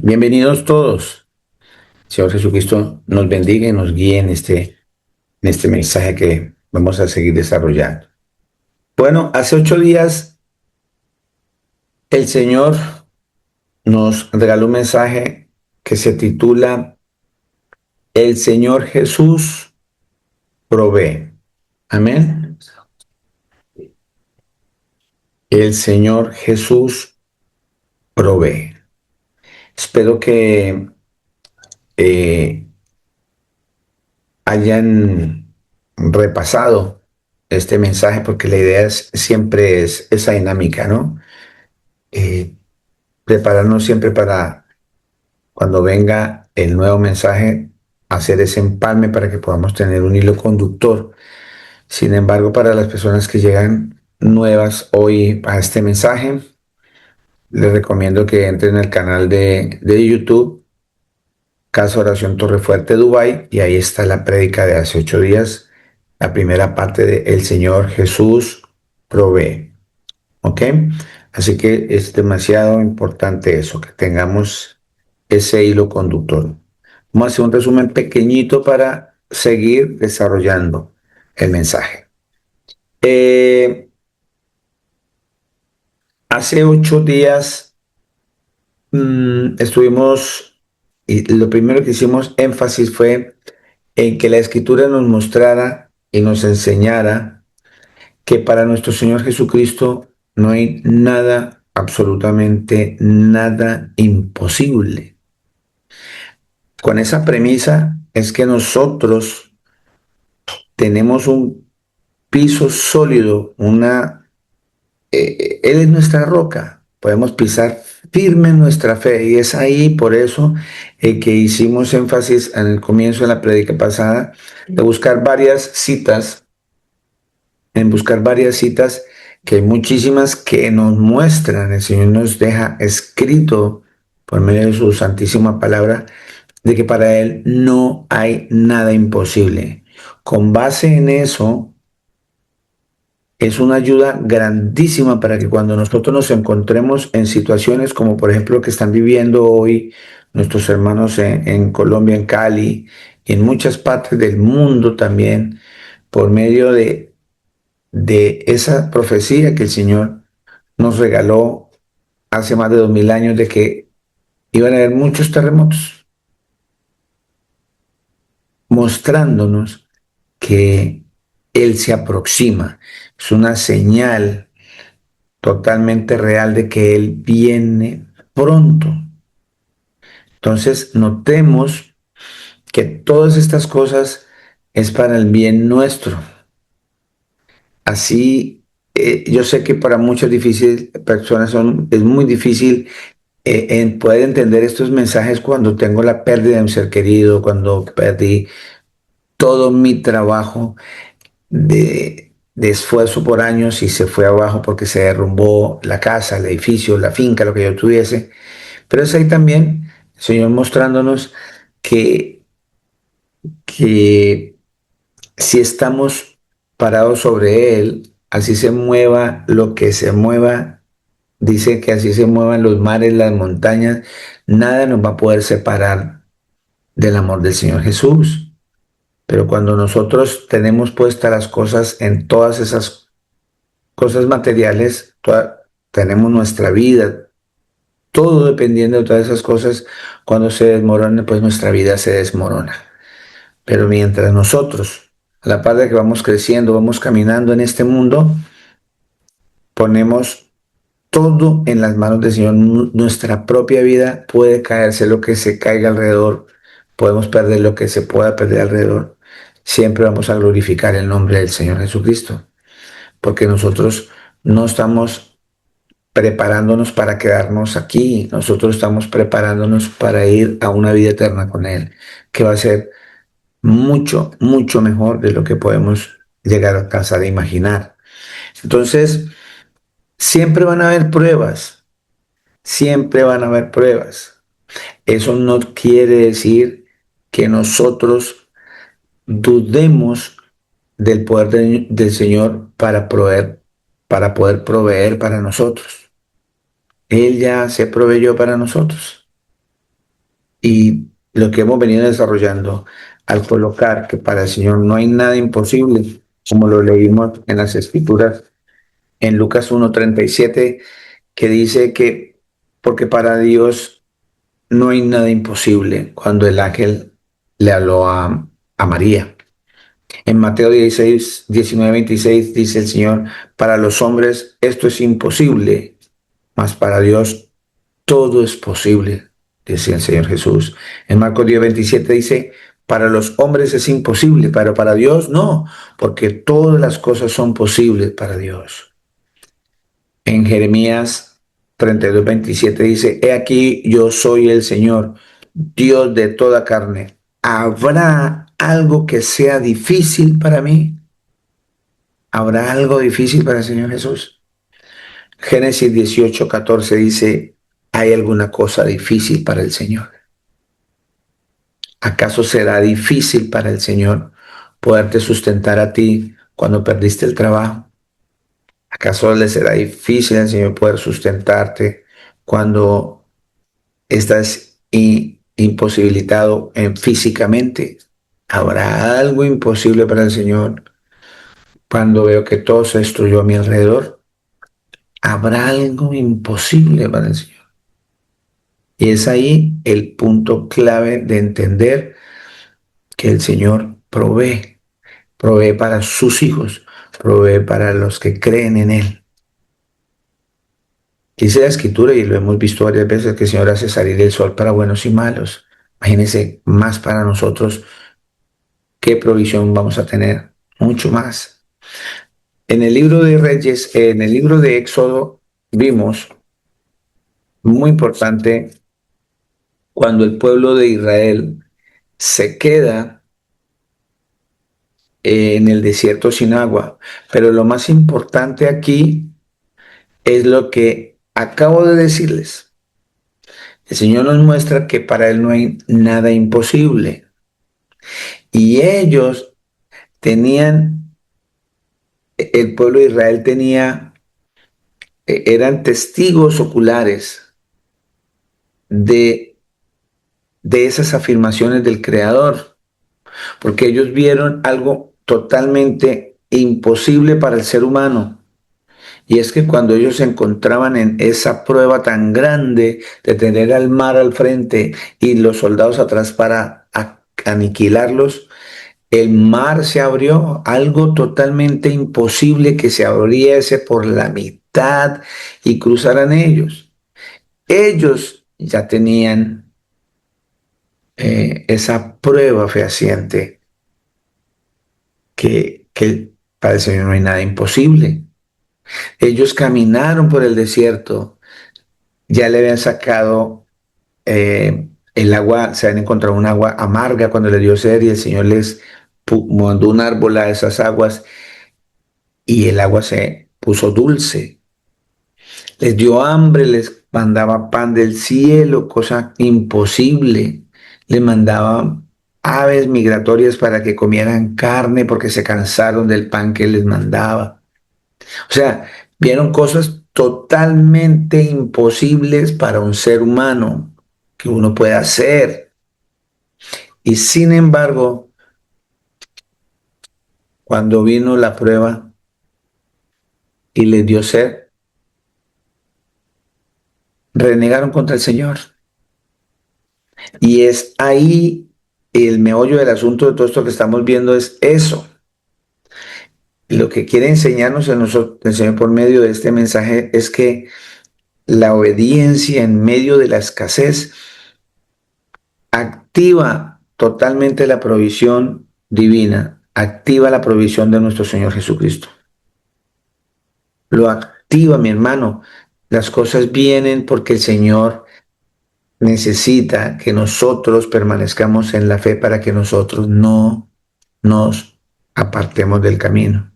Bienvenidos todos. Señor Jesucristo nos bendiga y nos guíe en este mensaje que vamos a seguir desarrollando. Bueno, hace 8 días el Señor nos regaló un mensaje que se titula El Señor Jesús provee. Amén. El Señor Jesús provee. Espero que eh, hayan repasado este mensaje porque la idea siempre es esa dinámica, ¿no? Eh, Prepararnos siempre para cuando venga el nuevo mensaje, hacer ese empalme para que podamos tener un hilo conductor. Sin embargo, para las personas que llegan nuevas hoy a este mensaje, les recomiendo que entren al canal de YouTube, Casa Oración Torrefuerte Dubai, y ahí está la prédica de hace 8 días, la primera parte de El Señor Jesús provee. ¿Ok? Así que es demasiado importante eso, que tengamos ese hilo conductor. Vamos a hacer un resumen pequeñito para seguir desarrollando el mensaje. Hace 8 días estuvimos, y lo primero que hicimos énfasis fue en que la escritura nos mostrara y nos enseñara que para nuestro Señor Jesucristo no hay nada, absolutamente nada imposible. Con esa premisa es que nosotros tenemos un piso sólido, Él es nuestra roca, podemos pisar firme en nuestra fe y es ahí por eso que hicimos énfasis en el comienzo de la prédica pasada de buscar varias citas, en buscar varias citas que hay muchísimas que nos muestran, el Señor nos deja escrito por medio de su santísima palabra, de que para Él no hay nada imposible. Con base en eso, es una ayuda grandísima para que cuando nosotros nos encontremos en situaciones como por ejemplo que están viviendo hoy nuestros hermanos en Colombia, en Cali, y en muchas partes del mundo también, por medio de esa profecía que el Señor nos regaló hace más de 2000 años de que iban a haber muchos terremotos, mostrándonos que Él se aproxima. Es una señal totalmente real de que Él viene pronto. Entonces, notemos que todas estas cosas es para el bien nuestro. Así, yo sé que para muchas personas es muy difícil en poder entender estos mensajes cuando tengo la pérdida de un ser querido, cuando perdí todo mi trabajo de esfuerzo por años y se fue abajo porque se derrumbó la casa, el edificio, la finca, lo que yo tuviese. Pero es ahí también el Señor mostrándonos que, que si estamos parados sobre Él, así se mueva lo que se mueva, dice que así se muevan los mares, las montañas, nada nos va a poder separar del amor del Señor Jesús. Pero cuando nosotros tenemos puestas las cosas en todas esas cosas materiales, tenemos nuestra vida, todo dependiendo de todas esas cosas, cuando se desmorona, pues nuestra vida se desmorona. Pero mientras nosotros, a la par de que vamos creciendo, vamos caminando en este mundo, ponemos todo en las manos del Señor. Nuestra propia vida puede caerse lo que se caiga alrededor, podemos perder lo que se pueda perder alrededor. Siempre vamos a glorificar el nombre del Señor Jesucristo, porque nosotros no estamos preparándonos para quedarnos aquí, nosotros estamos preparándonos para ir a una vida eterna con Él, que va a ser mucho, mucho mejor de lo que podemos llegar a alcanzar a imaginar. Entonces, siempre van a haber pruebas, siempre van a haber pruebas. Eso no quiere decir que nosotros dudemos del poder del Señor para poder proveer para nosotros. Él ya se proveyó para nosotros. Y lo que hemos venido desarrollando al colocar que para el Señor no hay nada imposible, como lo leímos en las Escrituras, en Lucas 1:37, que dice que porque para Dios no hay nada imposible cuando el ángel le habló a María. En Mateo 16, 19, 26 dice el Señor, para los hombres esto es imposible, mas para Dios todo es posible, decía el Señor Jesús. En Marcos 10:27 dice, para los hombres es imposible, pero para Dios no, porque todas las cosas son posibles para Dios. En Jeremías 32:27 dice, he aquí yo soy el Señor, Dios de toda carne. ¿Habrá algo que sea difícil para mí? ¿Habrá algo difícil para el Señor Jesús? Génesis 18:14 dice, ¿hay alguna cosa difícil para el Señor? ¿Acaso será difícil para el Señor poderte sustentar a ti cuando perdiste el trabajo? ¿Acaso le será difícil al Señor poder sustentarte cuando estás imposibilitado físicamente? ¿Habrá algo imposible para el Señor cuando veo que todo se destruyó a mi alrededor? ¿Habrá algo imposible para el Señor? Y es ahí el punto clave de entender que el Señor provee para sus hijos, provee para los que creen en Él. Dice la Escritura, y lo hemos visto varias veces, que el Señor hace salir el sol para buenos y malos. Imagínense, más para nosotros, qué provisión vamos a tener, mucho más. En el libro de Reyes, en el libro de Éxodo, vimos, muy importante, cuando el pueblo de Israel se queda en el desierto sin agua. Pero lo más importante aquí es lo que acabo de decirles. El Señor nos muestra que para Él no hay nada imposible. Y ellos tenían, el pueblo de Israel tenía, eran testigos oculares de, de esas afirmaciones del Creador, porque ellos vieron algo totalmente imposible para el ser humano. Y es que cuando ellos se encontraban en esa prueba tan grande de tener al mar al frente y los soldados atrás para aniquilarlos, el mar se abrió, algo totalmente imposible que se abriese por la mitad y cruzaran ellos. Ellos ya tenían esa prueba fehaciente que para el Señor no hay nada imposible. Ellos caminaron por el desierto, ya le habían sacado el agua, se habían encontrado un agua amarga cuando le dio sed y el Señor les mandó un árbol a esas aguas y el agua se puso dulce. Les dio hambre, les mandaba pan del cielo, cosa imposible. Les mandaba aves migratorias para que comieran carne porque se cansaron del pan que les mandaba. O sea, vieron cosas totalmente imposibles para un ser humano que uno puede hacer. Y sin embargo, cuando vino la prueba y les dio sed, renegaron contra el Señor. Y es ahí el meollo del asunto de todo esto que estamos viendo es eso. Lo que quiere enseñarnos el Señor por medio de este mensaje es que la obediencia en medio de la escasez activa totalmente la provisión divina, activa la provisión de nuestro Señor Jesucristo. Lo activa, mi hermano. Las cosas vienen porque el Señor necesita que nosotros permanezcamos en la fe para que nosotros no nos apartemos del camino.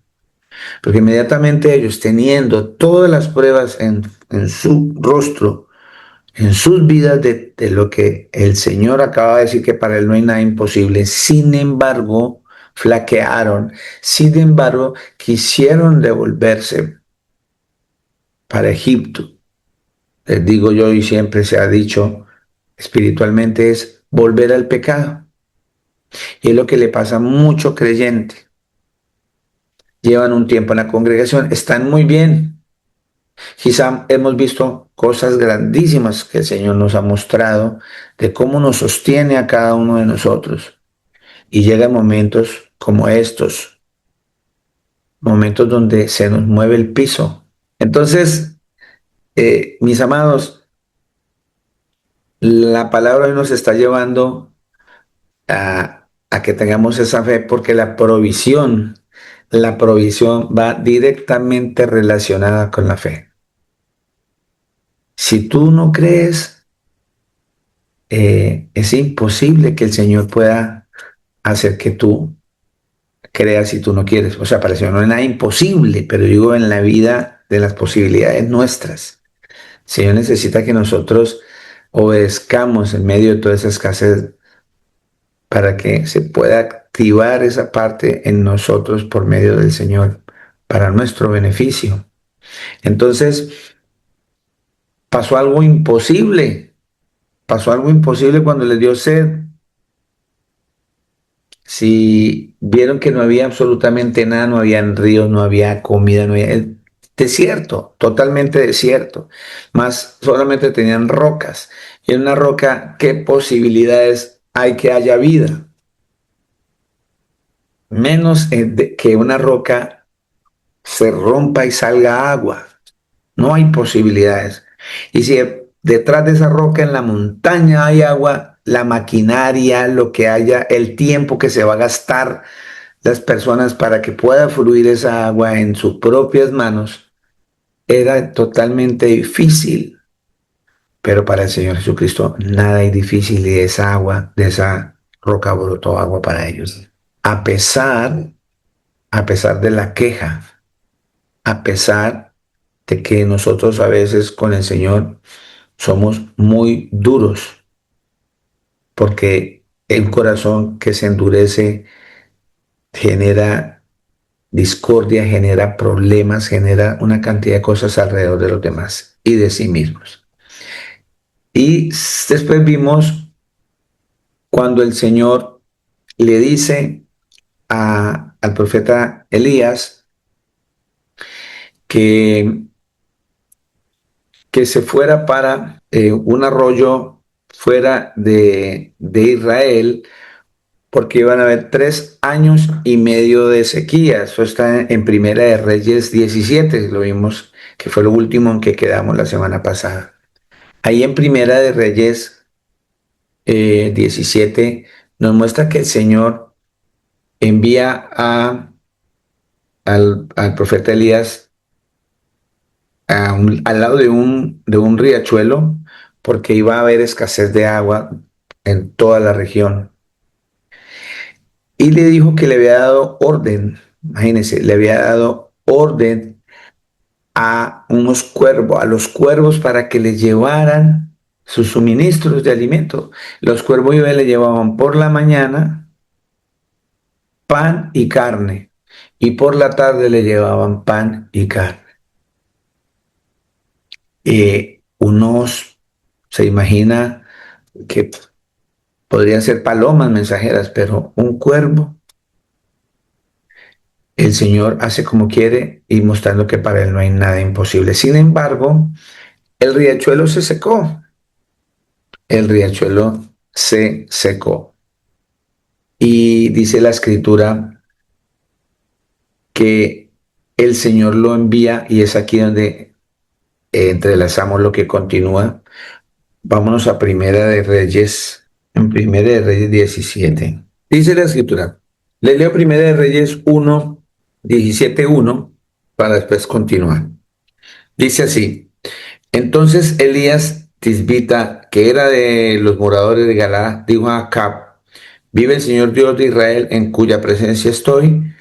Porque inmediatamente ellos, teniendo todas las pruebas en su rostro, en sus vidas de lo que el Señor acaba de decir que para Él no hay nada imposible, sin embargo, flaquearon, sin embargo, quisieron devolverse para Egipto. Les digo yo y siempre se ha dicho, espiritualmente es volver al pecado. Y es lo que le pasa a mucho creyente. Llevan un tiempo en la congregación, están muy bien. Quizá hemos visto cosas grandísimas que el Señor nos ha mostrado de cómo nos sostiene a cada uno de nosotros. Y llegan momentos como estos, momentos donde se nos mueve el piso. Entonces, mis amados, la palabra hoy nos está llevando a que tengamos esa fe porque la provisión va directamente relacionada con la fe. Si tú no crees, es imposible que el Señor pueda hacer que tú creas si tú no quieres. O sea, para el Señor no es nada imposible, pero digo en la vida de las posibilidades nuestras. El Señor necesita que nosotros obedezcamos en medio de toda esa escasez para que se pueda activar esa parte en nosotros por medio del Señor para nuestro beneficio. Entonces, pasó algo imposible cuando les dio sed. Si vieron que no había absolutamente nada, no había ríos, no había comida, no había desierto, totalmente desierto, más solamente tenían rocas. Y en una roca, ¿qué posibilidades hay que haya vida? Menos que una roca se rompa y salga agua. No hay posibilidades. Y si detrás de esa roca en la montaña hay agua, la maquinaria, lo que haya, el tiempo que se va a gastar las personas para que pueda fluir esa agua en sus propias manos, era totalmente difícil. Pero para el Señor Jesucristo nada es difícil y esa agua, de esa roca brotó agua para ellos. A pesar, a pesar de la queja, a pesar de que nosotros a veces con el Señor somos muy duros, porque el corazón que se endurece genera discordia, genera problemas, genera una cantidad de cosas alrededor de los demás y de sí mismos. Y después vimos cuando el Señor le dice al profeta Elías que, que se fuera para un arroyo fuera de Israel, porque iban a haber 3 años y medio de sequía. Eso está en Primera de Reyes 17, lo vimos, que fue lo último en que quedamos la semana pasada. Ahí en Primera de Reyes 17 nos muestra que el Señor envía al profeta Elías al lado de un riachuelo porque iba a haber escasez de agua en toda la región. Y le dijo que le había dado orden, imagínense, le había dado orden a a los cuervos para que le llevaran sus suministros de alimento. Los cuervos iban y le llevaban por la mañana pan y carne y por la tarde le llevaban pan y carne. Unos se imagina que podrían ser palomas mensajeras, pero un cuervo, el Señor hace como quiere y mostrando que para Él no hay nada imposible. Sin embargo, el riachuelo se secó. El riachuelo se secó. Y dice la escritura que el Señor lo envía y es aquí donde entrelazamos lo que continúa. Vámonos a Primera de Reyes, en Primera de Reyes 17. Dice la escritura, le leo Primera de Reyes 1, 17, 1, para después continuar. Dice así, entonces Elías Tisbita, que era de los moradores de Galaad, dijo a Acab, vive el Señor Dios de Israel, en cuya presencia estoy,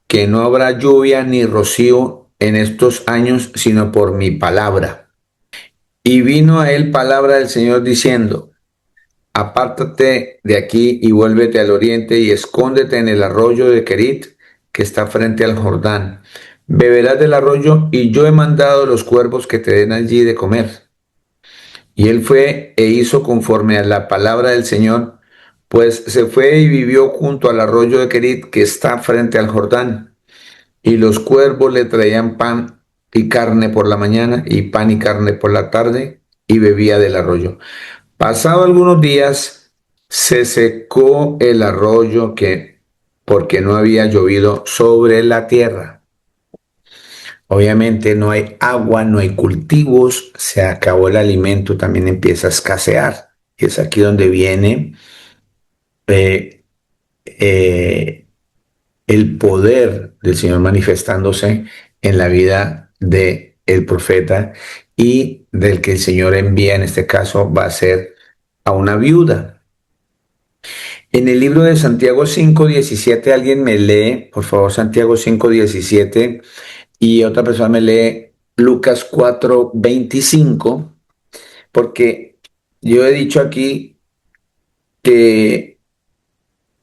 que no habrá lluvia ni rocío en estos años, sino por mi palabra. Y vino a él palabra del Señor diciendo, apártate de aquí y vuélvete al oriente y escóndete en el arroyo de Querit, que está frente al Jordán. Beberás del arroyo y yo he mandado los cuervos que te den allí de comer. Y él fue e hizo conforme a la palabra del Señor, pues se fue y vivió junto al arroyo de Querit, que está frente al Jordán. Y los cuervos le traían pan y carne por la mañana, y pan y carne por la tarde, y bebía del arroyo. Pasado algunos días, se secó el arroyo porque no había llovido sobre la tierra. Obviamente no hay agua, no hay cultivos, se acabó el alimento, también empieza a escasear. Y es aquí donde viene eh, eh, el poder del Señor manifestándose en la vida de el profeta y del que el Señor envía, en este caso va a ser a una viuda. En el libro de Santiago 5:17, alguien me lee, por favor, Santiago 5:17, y otra persona me lee Lucas 4:25, porque yo he dicho aquí que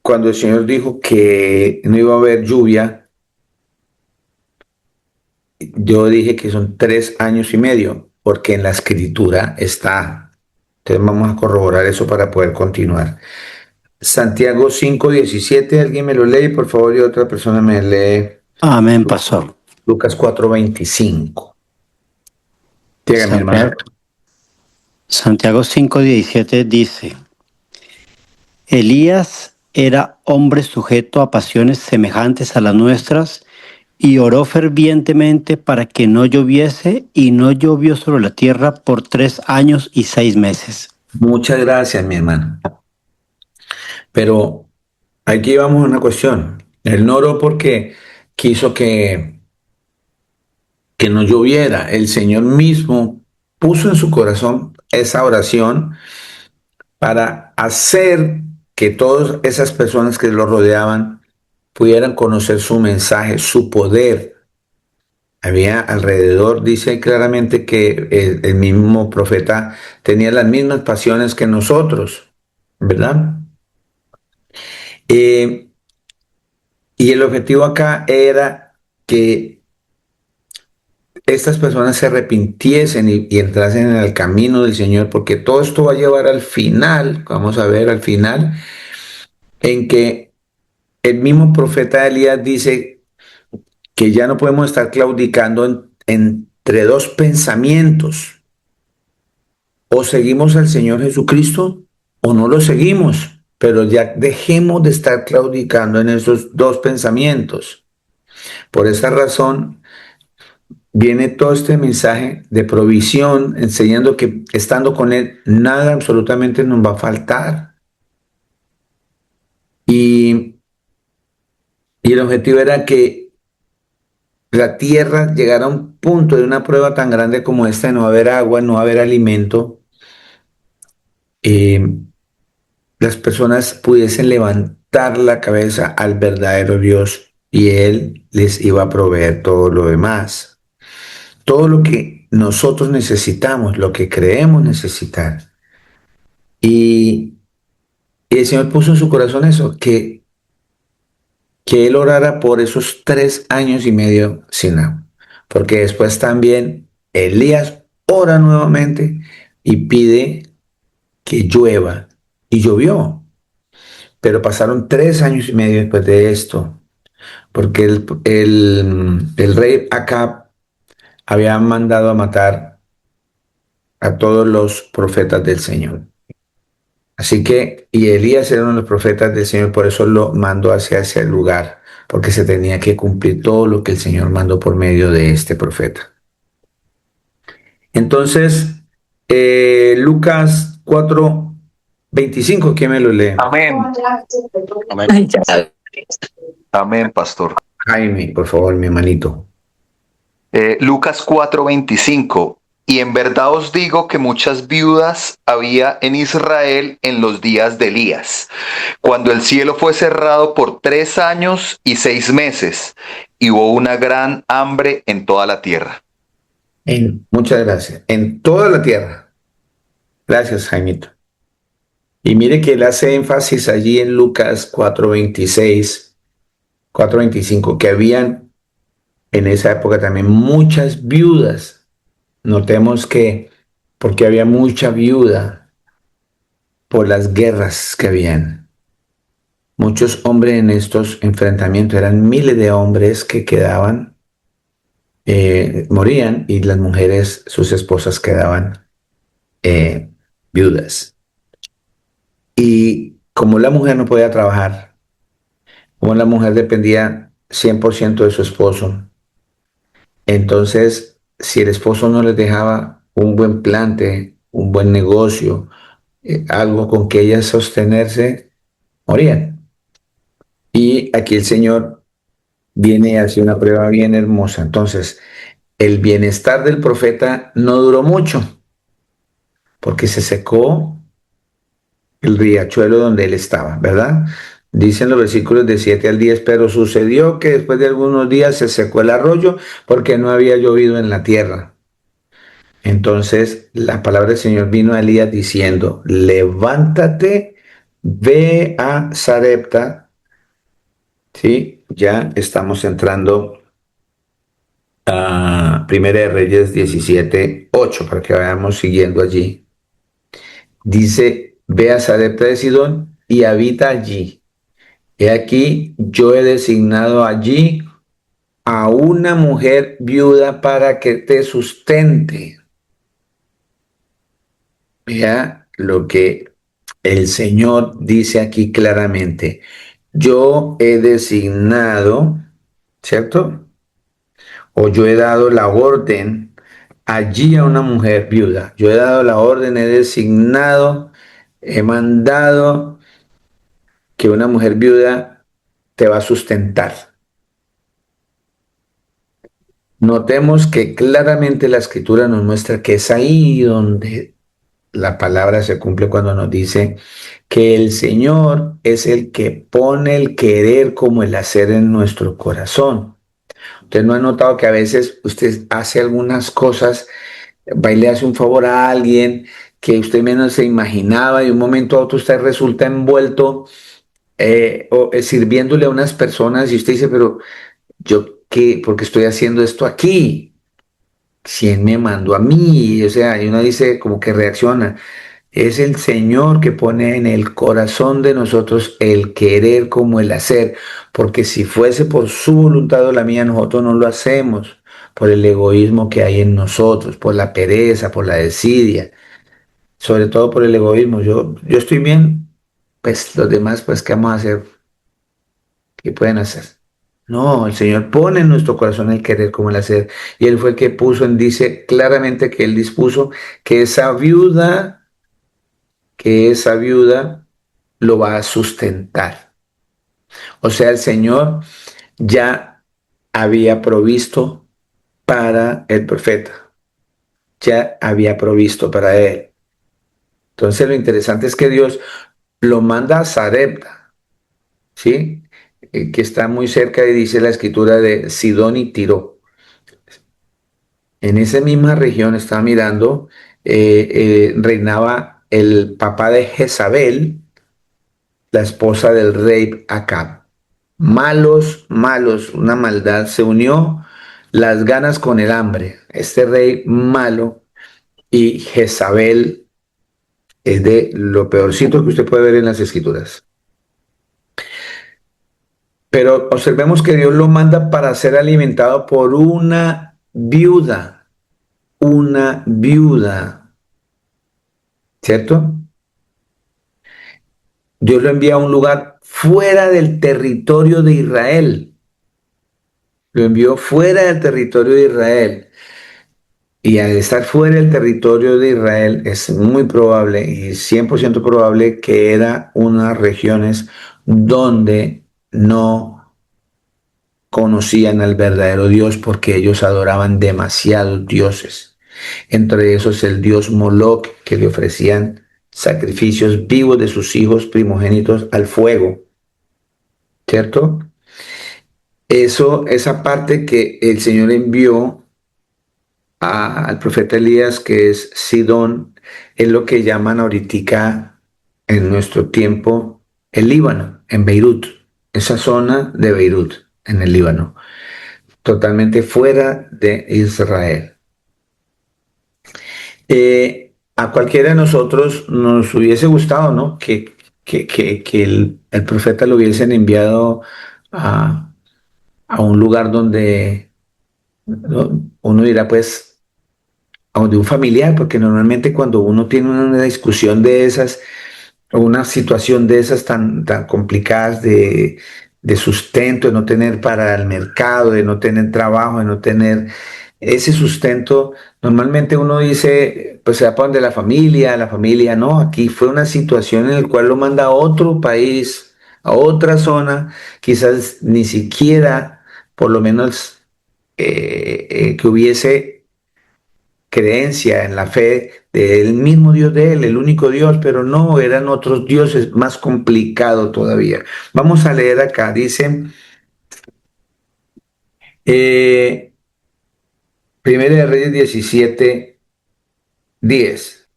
cuando el Señor dijo que no iba a haber lluvia, yo dije que son 3 años y medio, porque en la escritura está. Entonces vamos a corroborar eso para poder continuar. Santiago 5:17, alguien me lo lee, por favor, y otra persona me lee Amén, pastor. Lucas 4:25. Diga, mi hermano. Santiago 5:17 dice: Elías era hombre sujeto a pasiones semejantes a las nuestras, y oró fervientemente para que no lloviese, y no llovió sobre la tierra por 3 años y 6 meses. Muchas gracias, mi hermano. Pero aquí vamos a una cuestión. Él no oró porque quiso que no lloviera. El Señor mismo puso en su corazón esa oración para hacer que todas esas personas que lo rodeaban pudieran conocer su mensaje, su poder. Había alrededor, dice claramente que el mismo profeta tenía las mismas pasiones que nosotros, ¿verdad? Eh, y el objetivo acá era que estas personas se arrepintiesen y entrasen en el camino del Señor, porque todo esto va a llevar al final, vamos a ver al final, en que el mismo profeta Elías dice que ya no podemos estar claudicando entre dos pensamientos. O seguimos al Señor Jesucristo o no lo seguimos, pero ya dejemos de estar claudicando en esos dos pensamientos. Por esa razón viene todo este mensaje de provisión, enseñando que estando con Él, nada absolutamente nos va a faltar. Y, y el objetivo era que la tierra llegara a un punto de una prueba tan grande como esta, de no haber agua, no haber alimento, eh, las personas pudiesen levantar la cabeza al verdadero Dios y Él les iba a proveer todo lo demás. Todo lo que nosotros necesitamos, lo que creemos necesitar. Y, y el Señor puso en su corazón eso, que Él orara por esos 3 años y medio sin agua. Porque después también Elías ora nuevamente y pide que llueva. Y llovió. Pero pasaron 3 años y medio después de esto, porque el rey Acab había mandado a matar a todos los profetas del Señor. Así que, y Elías era uno de los profetas del Señor, por eso lo mandó hacia ese lugar, porque se tenía que cumplir todo lo que el Señor mandó por medio de este profeta. Entonces, Lucas 4:25, ¿quién me lo lee? Amén. Amén. Amén, pastor. Jaime, por favor, mi hermanito. Lucas 4:25. Y en verdad os digo que muchas viudas había en Israel en los días de Elías, cuando el cielo fue cerrado por 3 años y 6 meses, y hubo una gran hambre en toda la tierra. Muchas gracias. En toda la tierra. Gracias, Jaimito. Y mire que él hace énfasis allí en Lucas 4:26, 4:25, que habían en esa época también muchas viudas. Notemos que porque había mucha viuda por las guerras que habían. Muchos hombres en estos enfrentamientos, eran miles de hombres que quedaban, morían y las mujeres, sus esposas quedaban eh, viudas. Y como la mujer no podía trabajar, como la mujer dependía 100% de su esposo, entonces si el esposo no les dejaba un buen plante, un buen negocio, algo con que ellas sostenerse, morían. Y aquí el Señor viene y hace una prueba bien hermosa. Entonces, el bienestar del profeta no duró mucho, porque se secó el riachuelo donde él estaba, ¿verdad? Dicen los versículos de 7 al 10, pero sucedió que después de algunos días se secó el arroyo porque no había llovido en la tierra. Entonces la palabra del Señor vino a Elías diciendo, levántate, ve a Sarepta, ¿sí? Ya estamos entrando a Primera de Reyes 17:8 para que vayamos siguiendo allí. Dice, ve a Sarepta de Sidón y habita allí. He aquí, yo he designado allí a una mujer viuda para que te sustente. Vea lo que el Señor dice aquí claramente. Yo he designado, ¿cierto? O yo he dado la orden allí a una mujer viuda. Yo he dado la orden, he designado, he mandado que una mujer viuda te va a sustentar. Notemos que claramente la escritura nos muestra que es ahí donde la palabra se cumple cuando nos dice que el Señor es el que pone el querer como el hacer en nuestro corazón. Usted no ha notado que a veces usted hace algunas cosas, va y le hace un favor a alguien que usted menos se imaginaba y de un momento a otro usted resulta envuelto sirviéndole a unas personas y usted dice, pero yo qué, ¿por qué estoy haciendo esto aquí? ¿Quién me mandó a mí? O sea, y uno dice como que reacciona. Es el Señor que pone en el corazón de nosotros el querer como el hacer, porque si fuese por su voluntad o la mía, nosotros no lo hacemos, por el egoísmo que hay en nosotros, por la pereza, por la desidia, sobre todo por el egoísmo. Yo estoy bien, pues los demás, pues, ¿qué vamos a hacer? ¿Qué pueden hacer? No, el Señor pone en nuestro corazón el querer como el hacer, y Él fue el que puso, dice claramente que Él dispuso que esa viuda lo va a sustentar. O sea, el Señor ya había provisto para el profeta, ya había provisto para él. Entonces lo interesante es que Dios lo manda a Sarepta, ¿sí? Que está muy cerca, y dice la escritura, de Sidón y Tiro. En esa misma región, estaba mirando, reinaba el papá de Jezabel, la esposa del rey Acab. Malos, malos, una maldad. Se unió las ganas con el hambre. Este rey malo, y Jezabel es de lo peorcito que usted puede ver en las escrituras. Pero observemos que Dios lo manda para ser alimentado por una viuda, ¿cierto? Dios lo envía a un lugar fuera del territorio de Israel. Lo envió fuera del territorio de Israel. Y al estar fuera del territorio de Israel, es muy probable y 100% probable que era unas regiones donde no conocían al verdadero Dios, porque ellos adoraban demasiados dioses. Entre esos el dios Moloch, que le ofrecían sacrificios vivos de sus hijos primogénitos al fuego, ¿cierto? Esa parte que el Señor envió al profeta Elías, que es Sidón, es lo que llaman ahorita en nuestro tiempo el Líbano, en Beirut, esa zona de Beirut, en el Líbano, totalmente fuera de Israel. a cualquiera de nosotros nos hubiese gustado, ¿no? Que el profeta lo hubiesen enviado a, a un lugar donde, ¿no? Uno dirá, pues, a donde un familiar, porque normalmente cuando uno tiene una discusión de esas, o una situación de esas tan complicadas de sustento, de no tener para el mercado, de no tener trabajo, de no tener ese sustento, normalmente uno dice, pues se va para donde la familia no, aquí fue una situación en la cual lo manda a otro país, a otra zona, quizás ni siquiera, por lo menos, que hubiese creencia en la fe del mismo Dios de él, el único Dios, pero no, eran otros dioses, más complicado todavía. Vamos a leer acá, dice, eh, Primera de Reyes 17:10.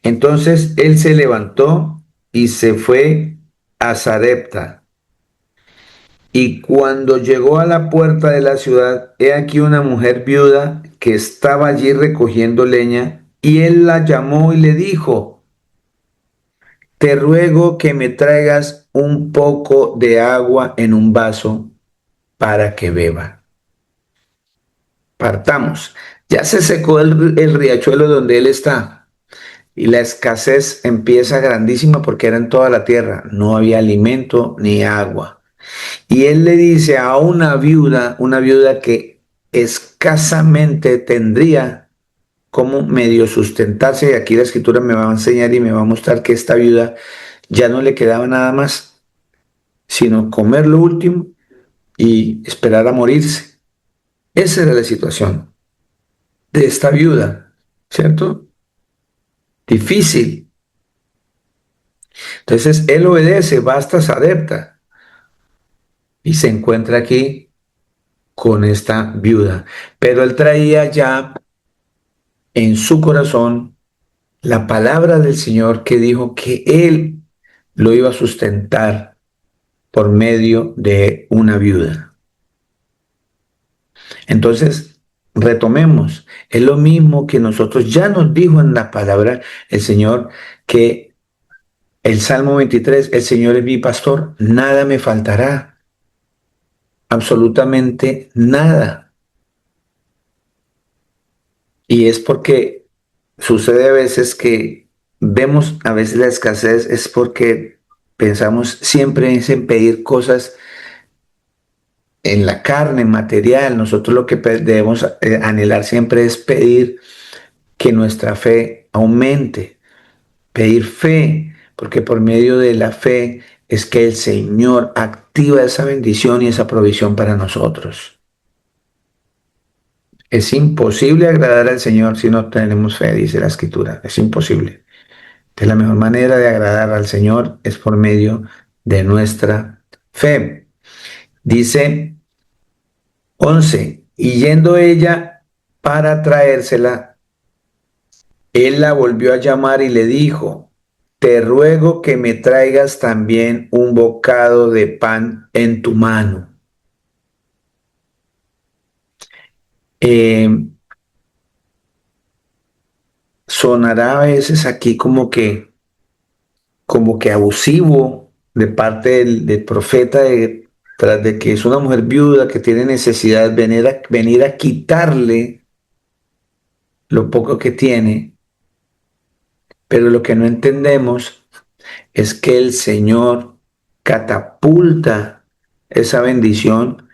Entonces él se levantó y se fue a Sarepta. Y cuando llegó a la puerta de la ciudad, he aquí una mujer viuda que estaba allí recogiendo leña, y él la llamó y le dijo, te ruego que me traigas un poco de agua en un vaso para que beba. Partamos. Ya se secó el riachuelo donde él está y la escasez empieza grandísima porque era en toda la tierra. No había alimento ni agua. Y él le dice a una viuda que escasamente tendría como medio sustentarse, y aquí la escritura me va a enseñar y me va a mostrar que esta viuda ya no le quedaba nada más sino comer lo último y esperar a morirse. Esa era la situación de esta viuda, ¿cierto? Difícil. Entonces él obedece, va hasta Sarepta y se encuentra aquí con esta viuda. Pero él traía ya en su corazón la palabra del Señor que dijo que él lo iba a sustentar por medio de una viuda. Entonces, retomemos. Es lo mismo que nosotros ya nos dijo en la palabra el Señor, que el Salmo 23, el Señor es mi pastor, nada me faltará, absolutamente nada. Y es porque sucede a veces que vemos a veces la escasez, es porque pensamos siempre en pedir cosas en la carne, material. Nosotros lo que debemos anhelar siempre es pedir que nuestra fe aumente, pedir fe, porque por medio de la fe es que el Señor activa esa bendición y esa provisión para nosotros. Es imposible agradar al Señor si no tenemos fe, dice la Escritura. Es imposible. Entonces, la mejor manera de agradar al Señor es por medio de nuestra fe. Dice 11, y yendo ella para traérsela, él la volvió a llamar y le dijo, te ruego que me traigas también un bocado de pan en tu mano. Eh, Sonará a veces aquí como que abusivo de parte del profeta, tras de que es una mujer viuda que tiene necesidad de venir a quitarle lo poco que tiene, pero lo que no entendemos es que el Señor catapulta esa bendición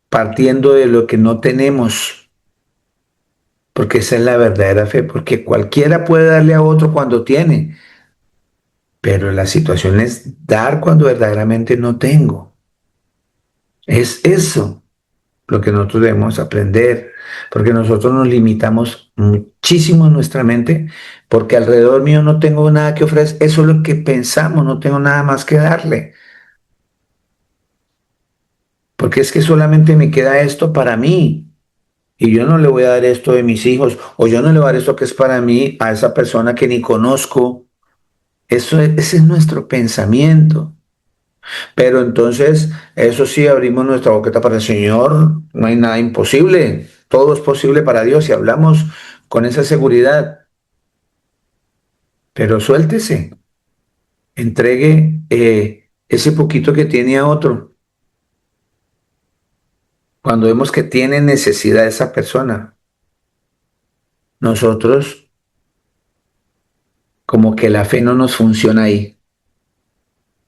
partiendo de lo que no tenemos, porque esa es la verdadera fe, porque cualquiera puede darle a otro cuando tiene, pero la situación es dar cuando verdaderamente no tengo. Es eso lo que nosotros debemos aprender, porque nosotros nos limitamos muchísimo en nuestra mente, porque alrededor mío no tengo nada que ofrecer, eso es lo que pensamos, no tengo nada más que darle, porque es que solamente me queda esto para mí, y yo no le voy a dar esto de mis hijos, o yo no le voy a dar esto que es para mí a esa persona que ni conozco. Ese es nuestro pensamiento. Pero entonces, eso sí, abrimos nuestra boqueta para el Señor, no hay nada imposible, todo es posible para Dios y hablamos con esa seguridad. pero suéltese, entregue ese poquito que tiene a otro. Cuando vemos que tiene necesidad esa persona, nosotros como que la fe no nos funciona ahí,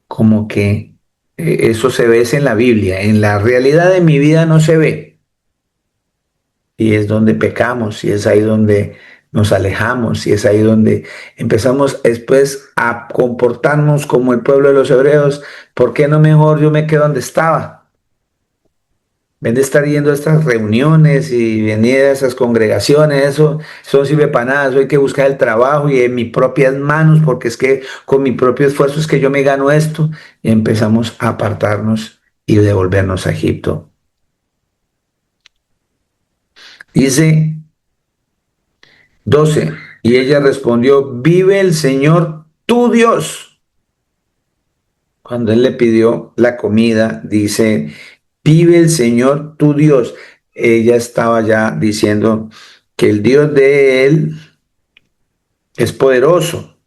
como que eso se ve es en la Biblia, en la realidad de mi vida no se ve. Y es donde pecamos, y es ahí donde nos alejamos, y es ahí donde empezamos después a comportarnos como el pueblo de los hebreos. ¿Por qué no mejor yo me quedo donde estaba? En vez de estar yendo a estas reuniones y venir a esas congregaciones, eso no sirve para nada. Eso hay que buscar el trabajo y en mis propias manos, porque es que con mi propio esfuerzo es que yo me gano esto. Y empezamos a apartarnos y devolvernos a Egipto. Dice 12. Y ella respondió, vive el Señor tu Dios. Cuando él le pidió la comida, dice, vive el Señor tu Dios. Ella estaba ya diciendo que el Dios de él es poderoso,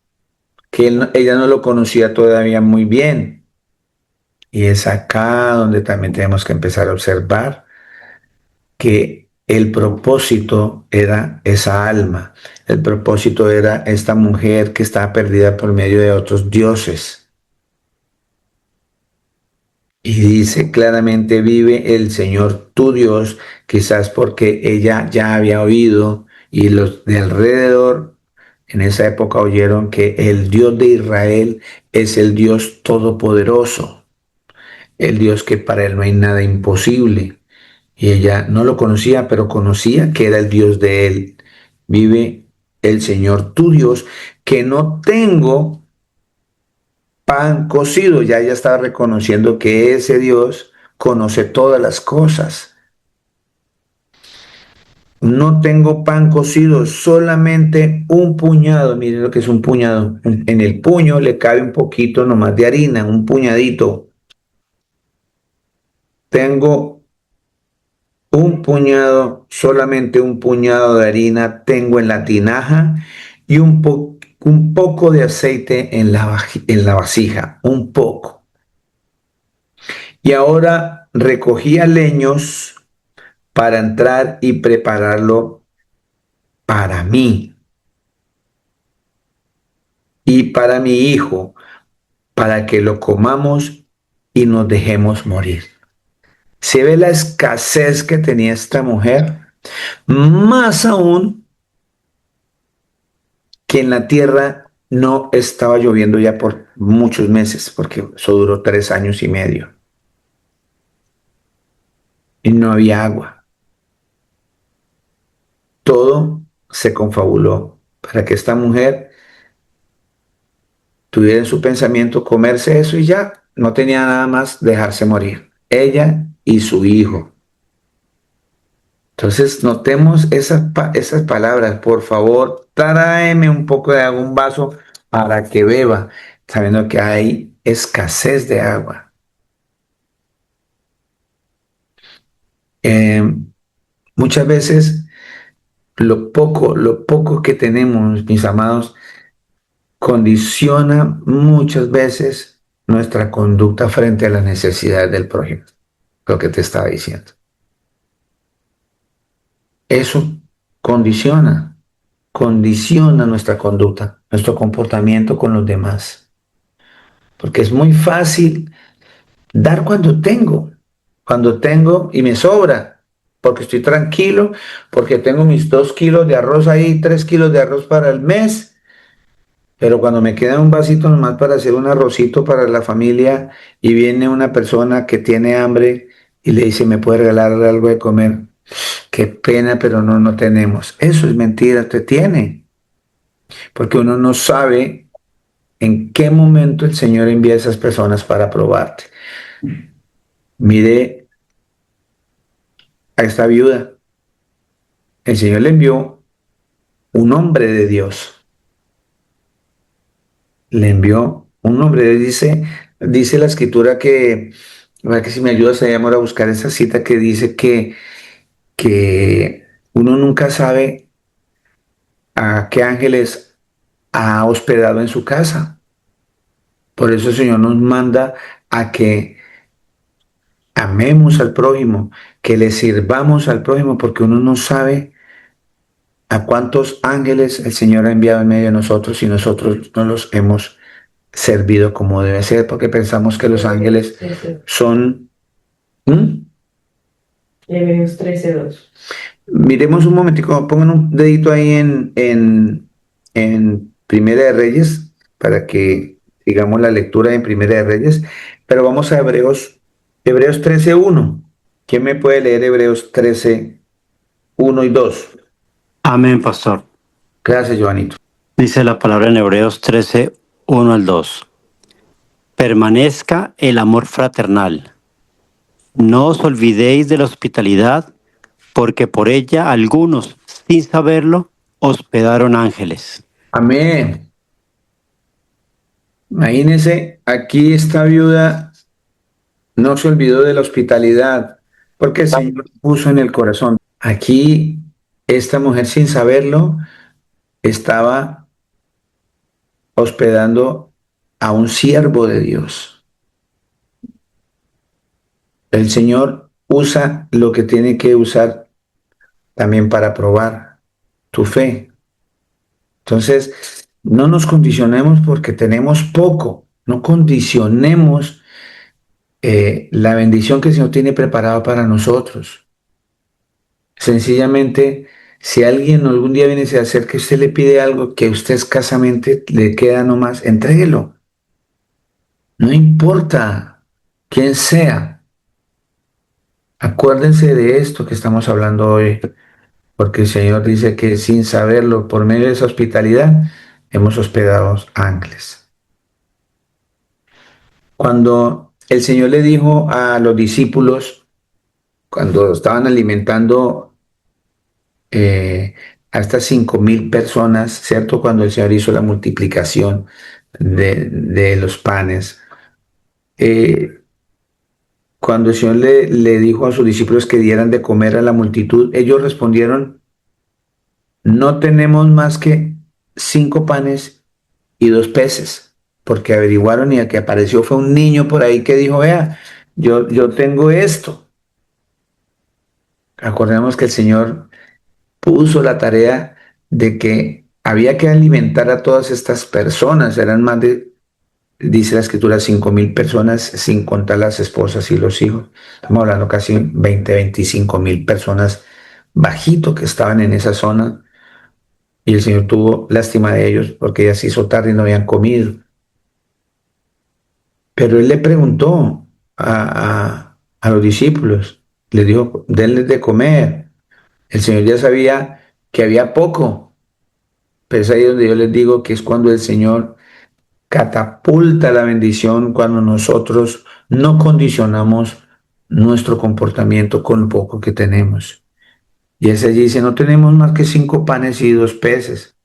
que ella no lo conocía todavía muy bien. Y es acá donde también tenemos que empezar a observar que el propósito era esa alma, el propósito era esta mujer que estaba perdida por medio de otros dioses. Y dice claramente, vive el Señor tu Dios, quizás porque ella ya había oído y los de alrededor en esa época oyeron que el Dios de Israel es el Dios todopoderoso, el Dios que para él no hay nada imposible. Y ella no lo conocía, pero conocía que era el Dios de él. Vive el Señor tu Dios, que no tengo pan cocido. Ya ella estaba reconociendo que ese Dios conoce todas las cosas. No tengo pan cocido, solamente un puñado. Miren lo que es un puñado. En el puño le cabe un poquito nomás de harina, un puñadito. Tengo un puñado, solamente un puñado de harina tengo en la tinaja y un poco de aceite en en la vasija, un poco. Y ahora recogía leños para entrar y prepararlo para mí y para mi hijo, para que lo comamos y nos dejemos morir. Se ve la escasez que tenía esta mujer, más aún que en la tierra no estaba lloviendo ya por muchos meses, porque eso duró 3 años y medio, y no había agua. Todo se confabuló para que esta mujer tuviera en su pensamiento comerse eso y ya, no tenía nada más dejarse morir, ella y su hijo. Entonces notemos esas palabras, por favor, tráeme un poco de agua, un vaso para que beba, sabiendo que hay escasez de agua. Eh, Muchas veces lo poco que tenemos, mis amados, condiciona muchas veces nuestra conducta frente a las necesidades del prójimo, lo que te estaba diciendo. Eso condiciona, condiciona nuestra conducta, nuestro comportamiento con los demás, porque es muy fácil dar cuando tengo y me sobra, porque estoy tranquilo, porque tengo mis 2 kilos de arroz ahí, 3 kilos de arroz para el mes. Pero cuando me queda un vasito nomás para hacer un arrocito para la familia y viene una persona que tiene hambre y le dice, ¿me puede regalar algo de comer? Qué pena, pero no tenemos. Eso es mentira, usted tiene. Porque uno no sabe en qué momento el Señor envía a esas personas para probarte. Mire a esta viuda. El Señor le envió un hombre de Dios. Le envió un hombre. Dice la escritura que, a ver que si me ayudas a llamar a buscar esa cita que dice que uno nunca sabe a qué ángeles ha hospedado en su casa. Por eso el Señor nos manda a que amemos al prójimo, que le sirvamos al prójimo, porque uno no sabe a cuántos ángeles el Señor ha enviado en medio de nosotros y nosotros no los hemos servido como debe ser, porque pensamos que los ángeles son... ¿Mm? Hebreos 13:2. Miremos un momentico, pongan un dedito ahí en Primera de Reyes para que sigamos la lectura en Primera de Reyes, pero vamos a Hebreos 13:1. ¿Quién me puede leer Hebreos 13:1 y 2? Amén, pastor. Gracias, Joanito. Dice la palabra en Hebreos 13, 1 al 2. Permanezca el amor fraternal. No os olvidéis de la hospitalidad, porque por ella algunos, sin saberlo, hospedaron ángeles. Amén. Imagínense, aquí esta viuda no se olvidó de la hospitalidad, porque el Señor lo puso en el corazón. Aquí, esta mujer, sin saberlo, estaba hospedando a un siervo de Dios. El Señor usa lo que tiene que usar también para probar tu fe. Entonces, no nos condicionemos porque tenemos poco. No condicionemos la bendición que el Señor tiene preparado para nosotros. Sencillamente, si alguien algún día viene y se acerca y usted le pide algo que usted escasamente le queda nomás, entréguelo. No importa quién sea. Acuérdense de esto que estamos hablando hoy, porque el Señor dice que sin saberlo, por medio de esa hospitalidad, hemos hospedado ángeles. Cuando el Señor le dijo a los discípulos, cuando estaban alimentando a estas 5,000 personas, ¿cierto? Cuando el Señor hizo la multiplicación de los panes, eh, cuando el Señor le dijo a sus discípulos que dieran de comer a la multitud, ellos respondieron, no tenemos más que 5 panes y 2 peces, porque averiguaron y el que apareció fue un niño por ahí que dijo, vea, yo tengo esto. Acordemos que el Señor puso la tarea de que había que alimentar a todas estas personas, eran más de, dice la escritura, 5,000 personas, sin contar las esposas y los hijos. Estamos hablando casi 25,000 personas bajito que estaban en esa zona. Y el Señor tuvo lástima de ellos porque ya se hizo tarde y no habían comido. Pero Él le preguntó a los discípulos, le dijo, denles de comer. El Señor ya sabía que había poco. Pero es ahí donde yo les digo que es cuando el Señor catapulta la bendición, cuando nosotros no condicionamos nuestro comportamiento con lo poco que tenemos. Y ese allí dice, no tenemos más que 5 panes y 2 peces.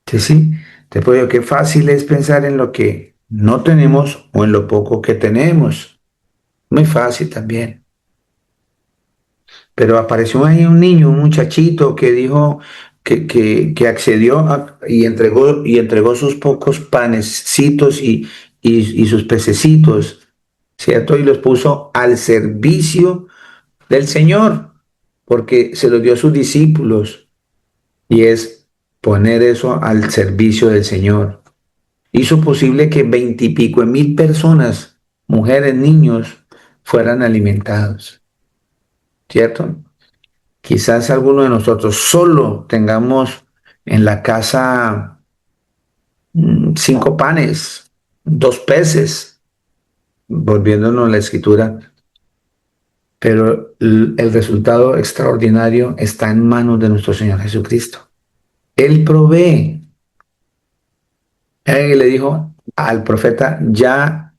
Sí, te puedo decir qué fácil es pensar en lo que no tenemos o en lo poco que tenemos. Muy fácil también. Pero apareció ahí un niño, un muchachito que dijo que accedió y entregó sus pocos panecitos y sus pececitos, ¿cierto? Y los puso al servicio del Señor, porque se los dio a sus discípulos. Y es poner eso al servicio del Señor. Hizo posible que 20 y pico de mil personas, mujeres, niños, fueran alimentados, ¿cierto? Quizás alguno de nosotros solo tengamos en la casa 5 panes, 2 peces, volviéndonos a la escritura, pero el resultado extraordinario está en manos de nuestro Señor Jesucristo. Él provee. Él le dijo al profeta, ya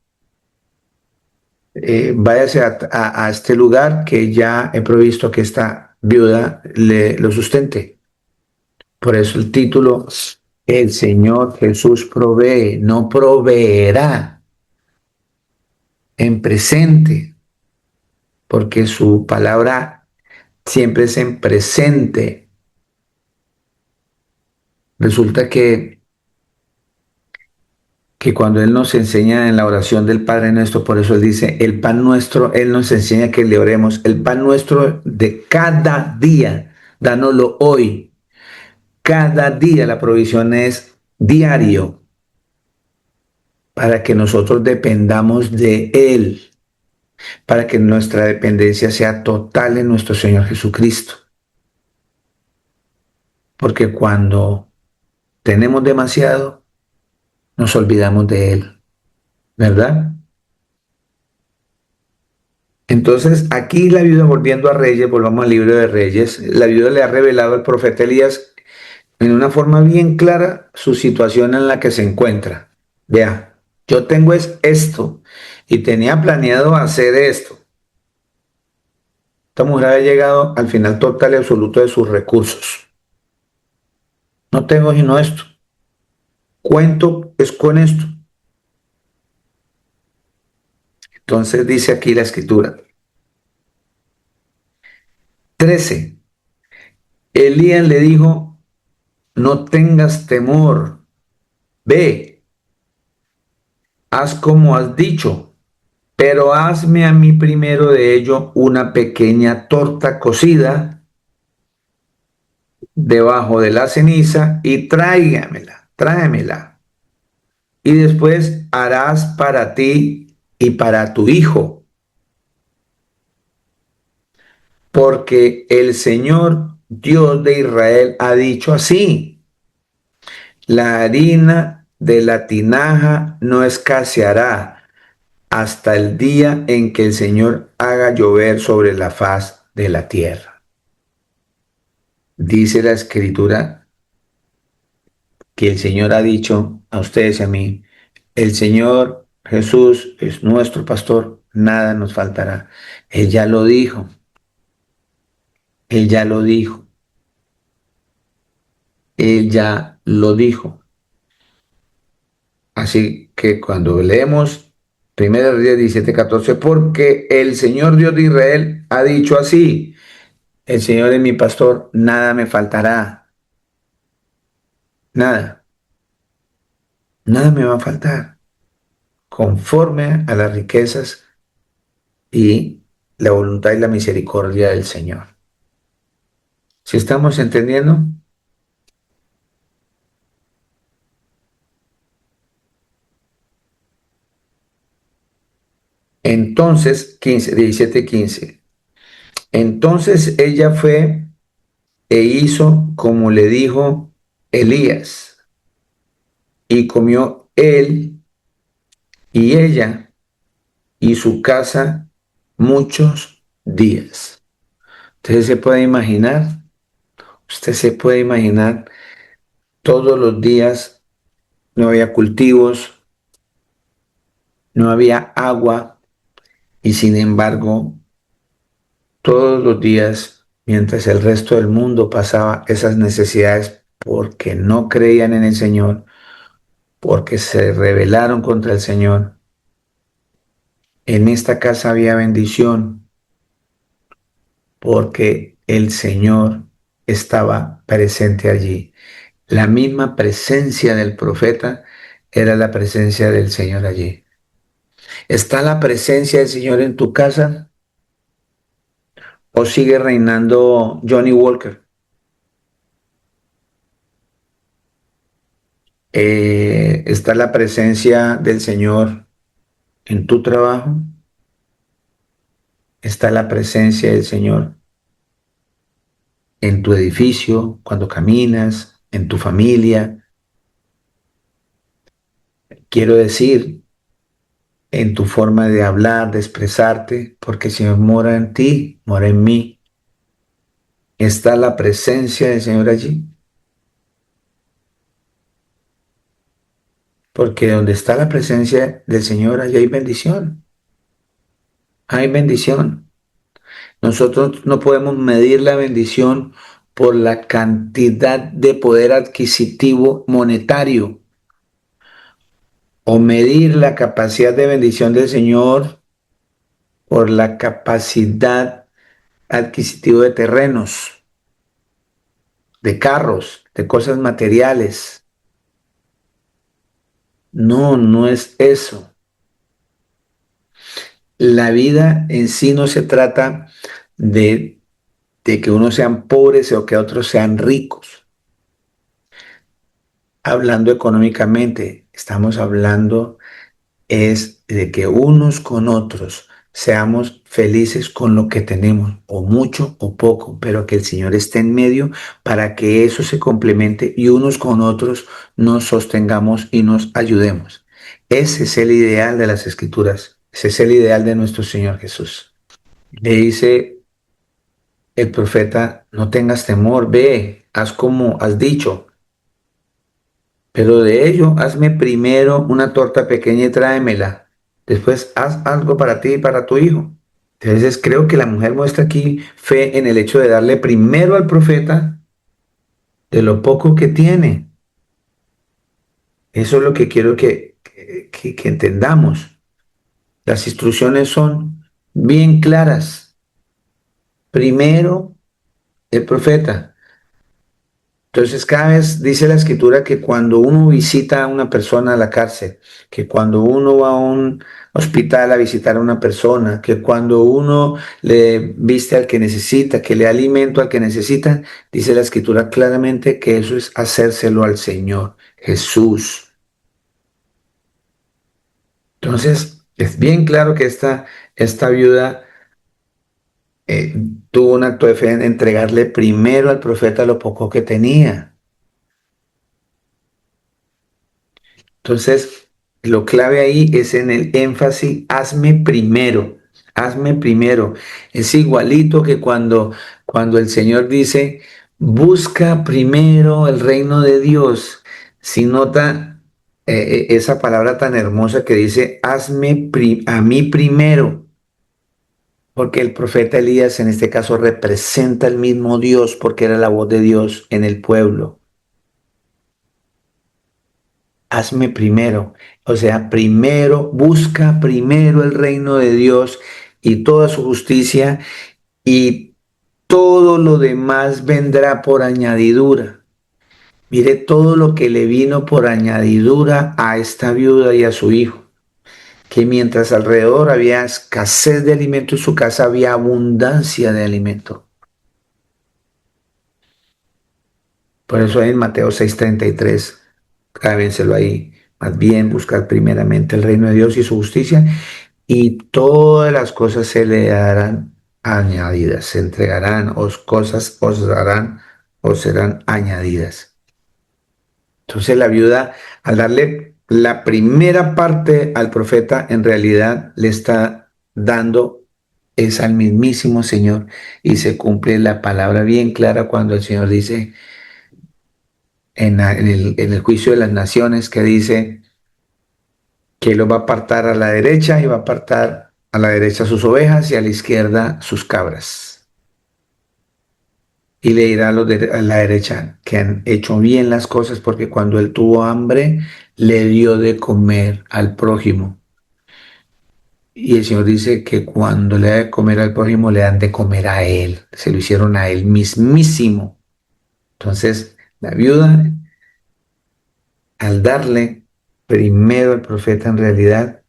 váyase a este lugar que ya he provisto que esta viuda lo sustente. Por eso el título, el Señor Jesús provee, no proveerá en presente, porque su palabra siempre es en presente. Resulta que que cuando Él nos enseña en la oración del Padre Nuestro, por eso Él dice, el pan nuestro, Él nos enseña que le oremos, el pan nuestro de cada día, dánoslo hoy. Cada día la provisión es diario para que nosotros dependamos de Él, para que nuestra dependencia sea total en nuestro Señor Jesucristo. Porque cuando tenemos demasiado, nos olvidamos de Él, ¿verdad? Entonces, aquí la viuda, volviendo a Reyes, volvamos al libro de Reyes, la viuda le ha revelado al profeta Elías en una forma bien clara su situación en la que se encuentra. Vea, yo tengo esto y tenía planeado hacer esto. Esta mujer había llegado al final total y absoluto de sus recursos. No tengo sino esto. Cuento es con esto. Entonces dice aquí la escritura. 13. Elías le dijo, no tengas temor, ve, haz como has dicho, pero hazme a mí primero de ello una pequeña torta cocida debajo de la ceniza y tráemela. Y después harás para ti y para tu hijo, porque el Señor Dios de Israel ha dicho así, la harina de la tinaja no escaseará hasta el día en que el Señor haga llover sobre la faz de la tierra. Dice la escritura que el Señor ha dicho a ustedes y a mí, el Señor Jesús es nuestro pastor, nada nos faltará. Él ya lo dijo, Él ya lo dijo, Él ya lo dijo. Así que cuando leemos 1 Reyes 17:14, porque el Señor Dios de Israel ha dicho así, el Señor es mi pastor, nada me faltará, nada, nada me va a faltar, conforme a las riquezas y la voluntad y la misericordia del Señor. ¿Sí estamos entendiendo? Entonces, 17:15. Entonces ella fue e hizo como le dijo Elías, y comió él y ella y su casa muchos días. Usted se puede imaginar, todos los días no había cultivos, no había agua, y sin embargo, todos los días, mientras el resto del mundo pasaba esas necesidades porque no creían en el Señor, porque se rebelaron contra el Señor, en esta casa había bendición porque el Señor estaba presente allí. La misma presencia del profeta era la presencia del Señor allí. ¿Está la presencia del Señor en tu casa o sigue reinando Johnny Walker? ¿Está la presencia del Señor en tu trabajo? ¿Está la presencia del Señor en tu edificio, cuando caminas, en tu familia? Quiero decir, en tu forma de hablar, de expresarte, porque el Señor mora en ti, mora en mí. ¿Está la presencia del Señor allí? Porque donde está la presencia del Señor, allí hay bendición. Hay bendición. Nosotros no podemos medir la bendición por la cantidad de poder adquisitivo monetario o medir la capacidad de bendición del Señor por la capacidad adquisitiva de terrenos, de carros, de cosas materiales. No, no es eso. La vida en sí no se trata de que unos sean pobres o que otros sean ricos. Hablando económicamente, estamos hablando es de que unos con otros seamos felices con lo que tenemos, o mucho o poco, pero que el Señor esté en medio para que eso se complemente y unos con otros nos sostengamos y nos ayudemos. Ese es el ideal de las Escrituras, ese es el ideal de nuestro Señor Jesús. Le dice el profeta, no tengas temor, ve, haz como has dicho. Pero de ello, hazme primero una torta pequeña y tráemela. Después, haz algo para ti y para tu hijo. Entonces, creo que la mujer muestra aquí fe en el hecho de darle primero al profeta de lo poco que tiene. Eso es lo que quiero que entendamos. Las instrucciones son bien claras. Primero, el profeta. Entonces, cada vez dice la escritura que cuando uno visita a una persona a la cárcel, que cuando uno va a un hospital a visitar a una persona, que cuando uno le viste al que necesita, que le da alimento al que necesita, dice la escritura claramente que eso es hacérselo al Señor Jesús. Entonces, es bien claro que esta viuda eh, tuvo un acto de fe en entregarle primero al profeta lo poco que tenía. Entonces, lo clave ahí es en el énfasis, hazme primero, hazme primero. Es igualito que cuando el Señor dice, busca primero el reino de Dios. Si nota esa palabra tan hermosa que dice, a mí primero, porque el profeta Elías en este caso representa el mismo Dios, porque era la voz de Dios en el pueblo. Hazme primero. O sea, primero, busca primero el reino de Dios y toda su justicia y todo lo demás vendrá por añadidura. Mire todo lo que le vino por añadidura a esta viuda y a su hijo, que mientras alrededor había escasez de alimento, en su casa había abundancia de alimento. Por eso en Mateo 6:33, cábenselo ahí, más bien buscar primeramente el reino de Dios y su justicia y todas las cosas se le darán añadidas, se entregarán, cosas os darán o serán añadidas. Entonces la viuda, al darle la primera parte al profeta, en realidad le está dando es al mismísimo Señor y se cumple la palabra bien clara cuando el Señor dice en el juicio de las naciones que dice que lo va a apartar a la derecha y va a apartar a la derecha sus ovejas y a la izquierda sus cabras. Y le dirá a los a la derecha que han hecho bien las cosas porque cuando él tuvo hambre le dio de comer al prójimo. Y el Señor dice que cuando le da de comer al prójimo le dan de comer a él. Se lo hicieron a él mismísimo. Entonces la viuda, al darle primero al profeta en realidad,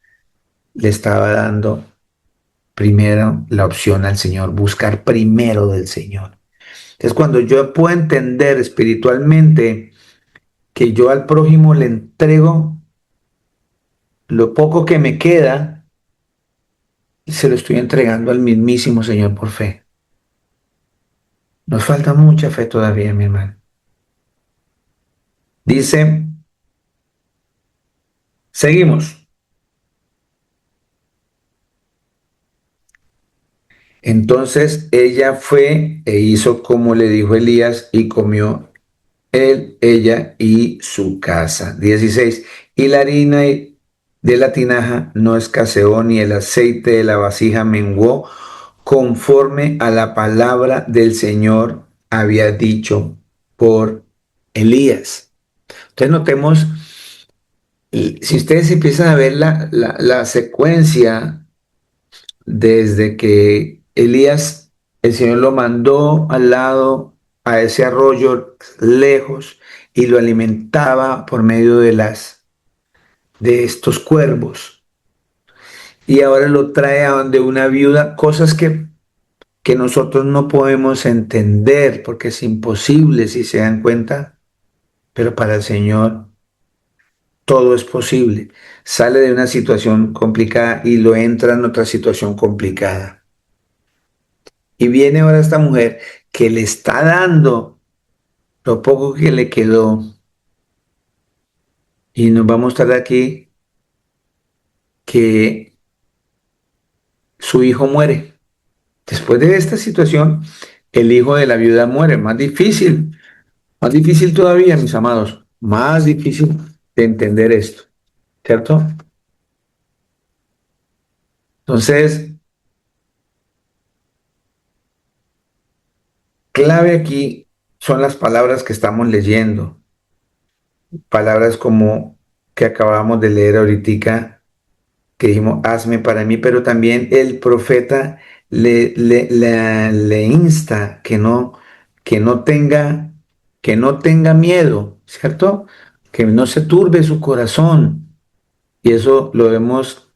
le estaba dando primero la opción al Señor, buscar primero del Señor. Es cuando yo puedo entender espiritualmente que yo al prójimo le entrego lo poco que me queda y se lo estoy entregando al mismísimo Señor por fe. Nos falta mucha fe todavía, mi hermano. Dice, seguimos. Entonces ella fue e hizo como le dijo Elías y comió él, ella y su casa. 16. Y la harina de la tinaja no escaseó, ni el aceite de la vasija menguó, conforme a la palabra del Señor había dicho por Elías. Entonces notemos, si ustedes empiezan a ver la secuencia desde que Elías, el Señor lo mandó al lado a ese arroyo lejos y lo alimentaba por medio de estos cuervos. Y ahora lo trae a donde una viuda, cosas que nosotros no podemos entender porque es imposible si se dan cuenta, pero para el Señor todo es posible. Sale de una situación complicada y lo entra en otra situación complicada. Y viene ahora esta mujer que le está dando lo poco que le quedó y nos va a mostrar aquí que su hijo muere. Después de esta situación, el hijo de la viuda muere. Más difícil todavía, mis amados, más difícil de entender esto, ¿cierto? Entonces, clave aquí son las palabras que estamos leyendo, palabras como que acabamos de leer ahorita, que dijimos, hazme para mí, pero también el profeta le insta que no tenga, que no tenga miedo, ¿cierto? Que no se turbe su corazón. Y eso lo vemos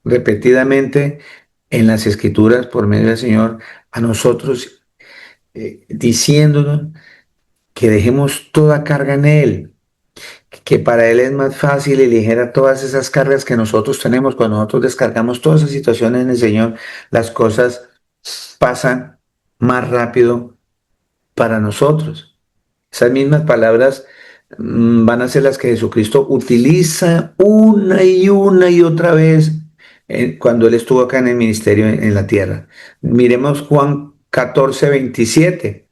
repetidamente en las escrituras por medio del Señor a nosotros, diciéndonos que dejemos toda carga en Él, que para Él es más fácil y ligera todas esas cargas que nosotros tenemos. Cuando nosotros descargamos todas esas situaciones en el Señor, las cosas pasan más rápido para nosotros. Esas mismas palabras van a ser las que Jesucristo utiliza una y otra vez cuando Él estuvo acá en el ministerio en la tierra. Miremos Juan 14:27.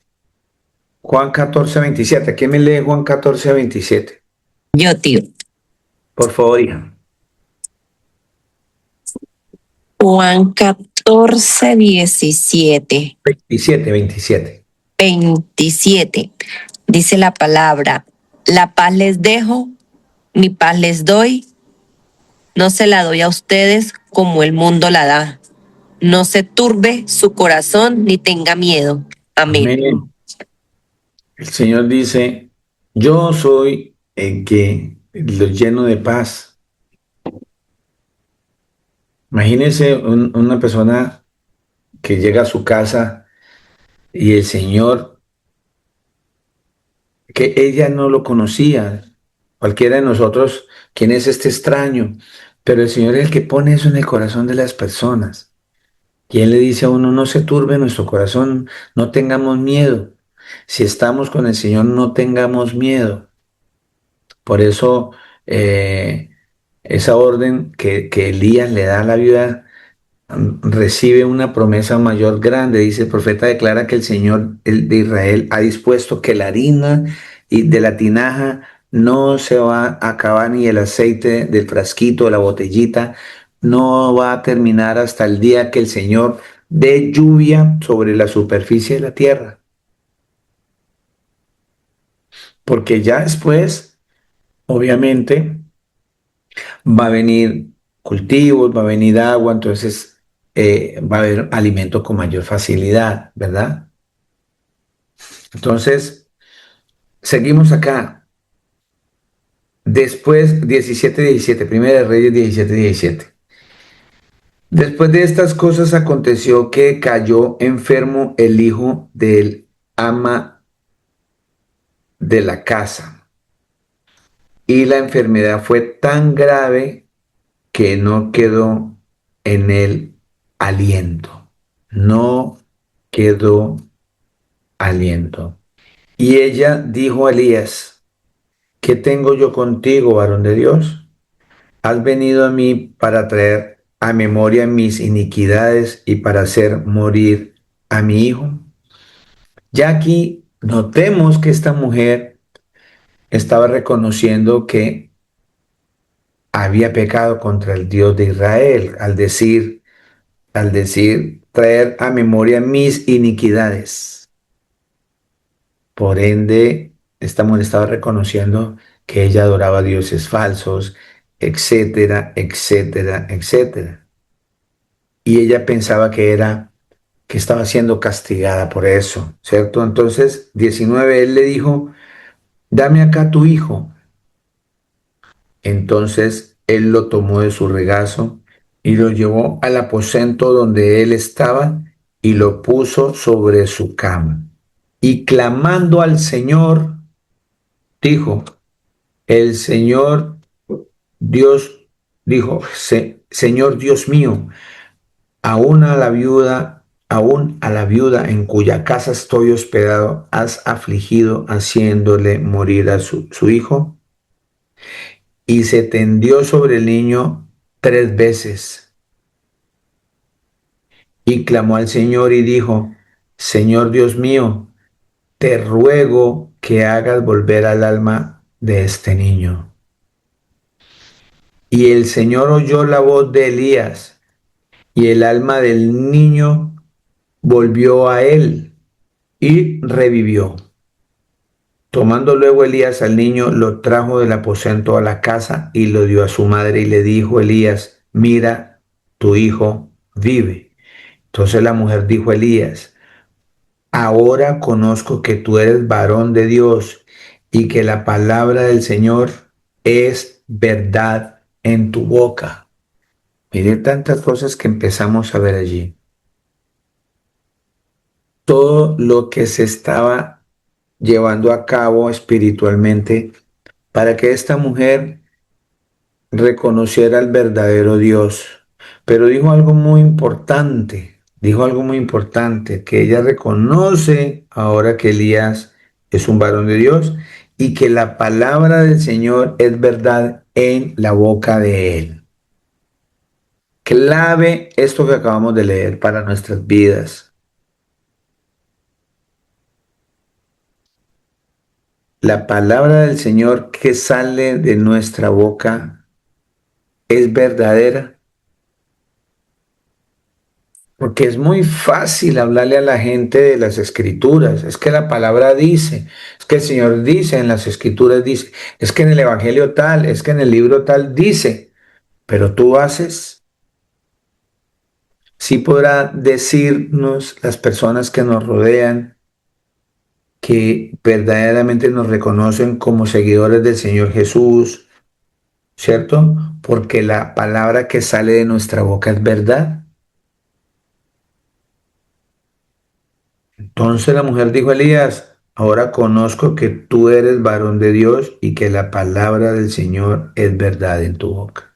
Juan 14:27. ¿Quién me lee Juan 14:27? Yo, tío. Por favor, hija. Juan 14, 17, 27. 27. Dice la palabra, la paz les dejo, mi paz les doy, no se la doy a ustedes como el mundo la da. No se turbe su corazón ni tenga miedo. Amén. Amén. El Señor dice, yo soy el que los lleno de paz. Imagínense una persona que llega a su casa y el Señor, que ella no lo conocía, cualquiera de nosotros, ¿quién es este extraño? Pero el Señor es el que pone eso en el corazón de las personas. Y Él le dice a uno, no se turbe nuestro corazón, no tengamos miedo. Si estamos con el Señor, no tengamos miedo. Por eso, esa orden que Elías le da a la viuda recibe una promesa mayor grande. Dice el profeta, declara que el Señor el de Israel ha dispuesto que la harina y de la tinaja no se va a acabar, ni el aceite del frasquito, de la botellita, no va a terminar hasta el día que el Señor dé lluvia sobre la superficie de la tierra. Porque ya después, obviamente, va a venir cultivos, va a venir agua, entonces va a haber alimento con mayor facilidad, ¿verdad? Entonces, seguimos acá. Después, 17:17, Primera de Reyes 17:17. Después de estas cosas aconteció que cayó enfermo el hijo del ama de la casa, y la enfermedad fue tan grave que no quedó en él aliento. No quedó aliento. Y ella dijo a Elías, ¿qué tengo yo contigo, varón de Dios? Has venido a mí para traer a memoria mis iniquidades y para hacer morir a mi hijo. Ya aquí notemos que esta mujer estaba reconociendo que había pecado contra el Dios de Israel al decir traer a memoria mis iniquidades. Por ende, esta mujer estaba reconociendo que ella adoraba a dioses falsos, etcétera, etcétera, etcétera. Y ella pensaba que estaba siendo castigada por eso, ¿cierto? Entonces, 19, él le dijo, dame acá tu hijo. Entonces él lo tomó de su regazo y lo llevó al aposento donde él estaba y lo puso sobre su cama. Y clamando al Señor, dijo, el Señor Dios dijo, Señor Dios mío, aún a la viuda en cuya casa estoy hospedado, has afligido haciéndole morir a su hijo. Y se tendió sobre el niño 3 veces y clamó al Señor y dijo, Señor Dios mío, te ruego que hagas volver al alma de este niño. Y el Señor oyó la voz de Elías y el alma del niño volvió a él y revivió. Tomando luego Elías al niño, lo trajo del aposento a la casa y lo dio a su madre y le dijo Elías, mira, tu hijo vive. Entonces la mujer dijo a Elías, ahora conozco que tú eres varón de Dios y que la palabra del Señor es verdad en tu boca. Mire tantas cosas que empezamos a ver allí. Todo lo que se estaba llevando a cabo espiritualmente para que esta mujer reconociera al verdadero Dios. Pero dijo algo muy importante, que ella reconoce ahora que Elías es un varón de Dios y que la palabra del Señor es verdad en la boca de él. Clave esto que acabamos de leer para nuestras vidas. La palabra del Señor que sale de nuestra boca es verdadera. Porque es muy fácil hablarle a la gente de las escrituras. Es que la palabra dice, es que el Señor dice en las escrituras, dice, es que en el Evangelio tal, es que en el libro tal dice, pero tú haces, sí podrá decirnos las personas que nos rodean que verdaderamente nos reconocen como seguidores del Señor Jesús, ¿cierto? Porque la palabra que sale de nuestra boca es verdad. Entonces la mujer dijo a Elías, ahora conozco que tú eres varón de Dios y que la palabra del Señor es verdad en tu boca.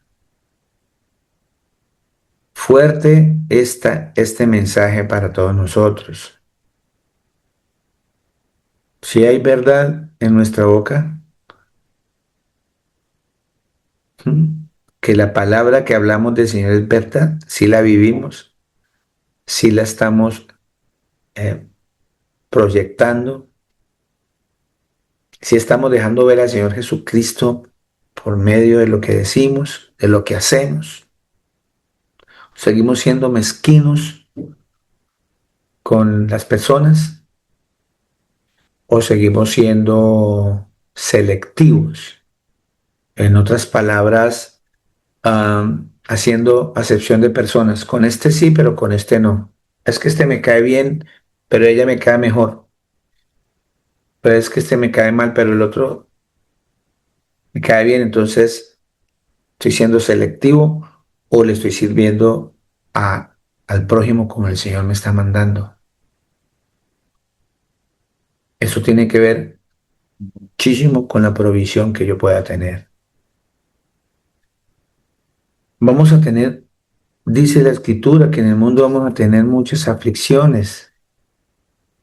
Fuerte este mensaje para todos nosotros. Si hay verdad en nuestra boca, que la palabra que hablamos del Señor es verdad, si la vivimos, si la estamos eh, proyectando, si estamos dejando ver al Señor Jesucristo por medio de lo que decimos, de lo que hacemos. Seguimos siendo mezquinos con las personas o seguimos siendo selectivos. En otras palabras, haciendo acepción de personas. Con este sí, pero con este no. Es que este me cae bien, pero ella me cae mejor. Pero es que este me cae mal, pero el otro me cae bien. Entonces, estoy siendo selectivo o le estoy sirviendo al prójimo como el Señor me está mandando. Eso tiene que ver muchísimo con la provisión que yo pueda tener. Vamos a tener, dice la escritura, que en el mundo vamos a tener muchas aflicciones,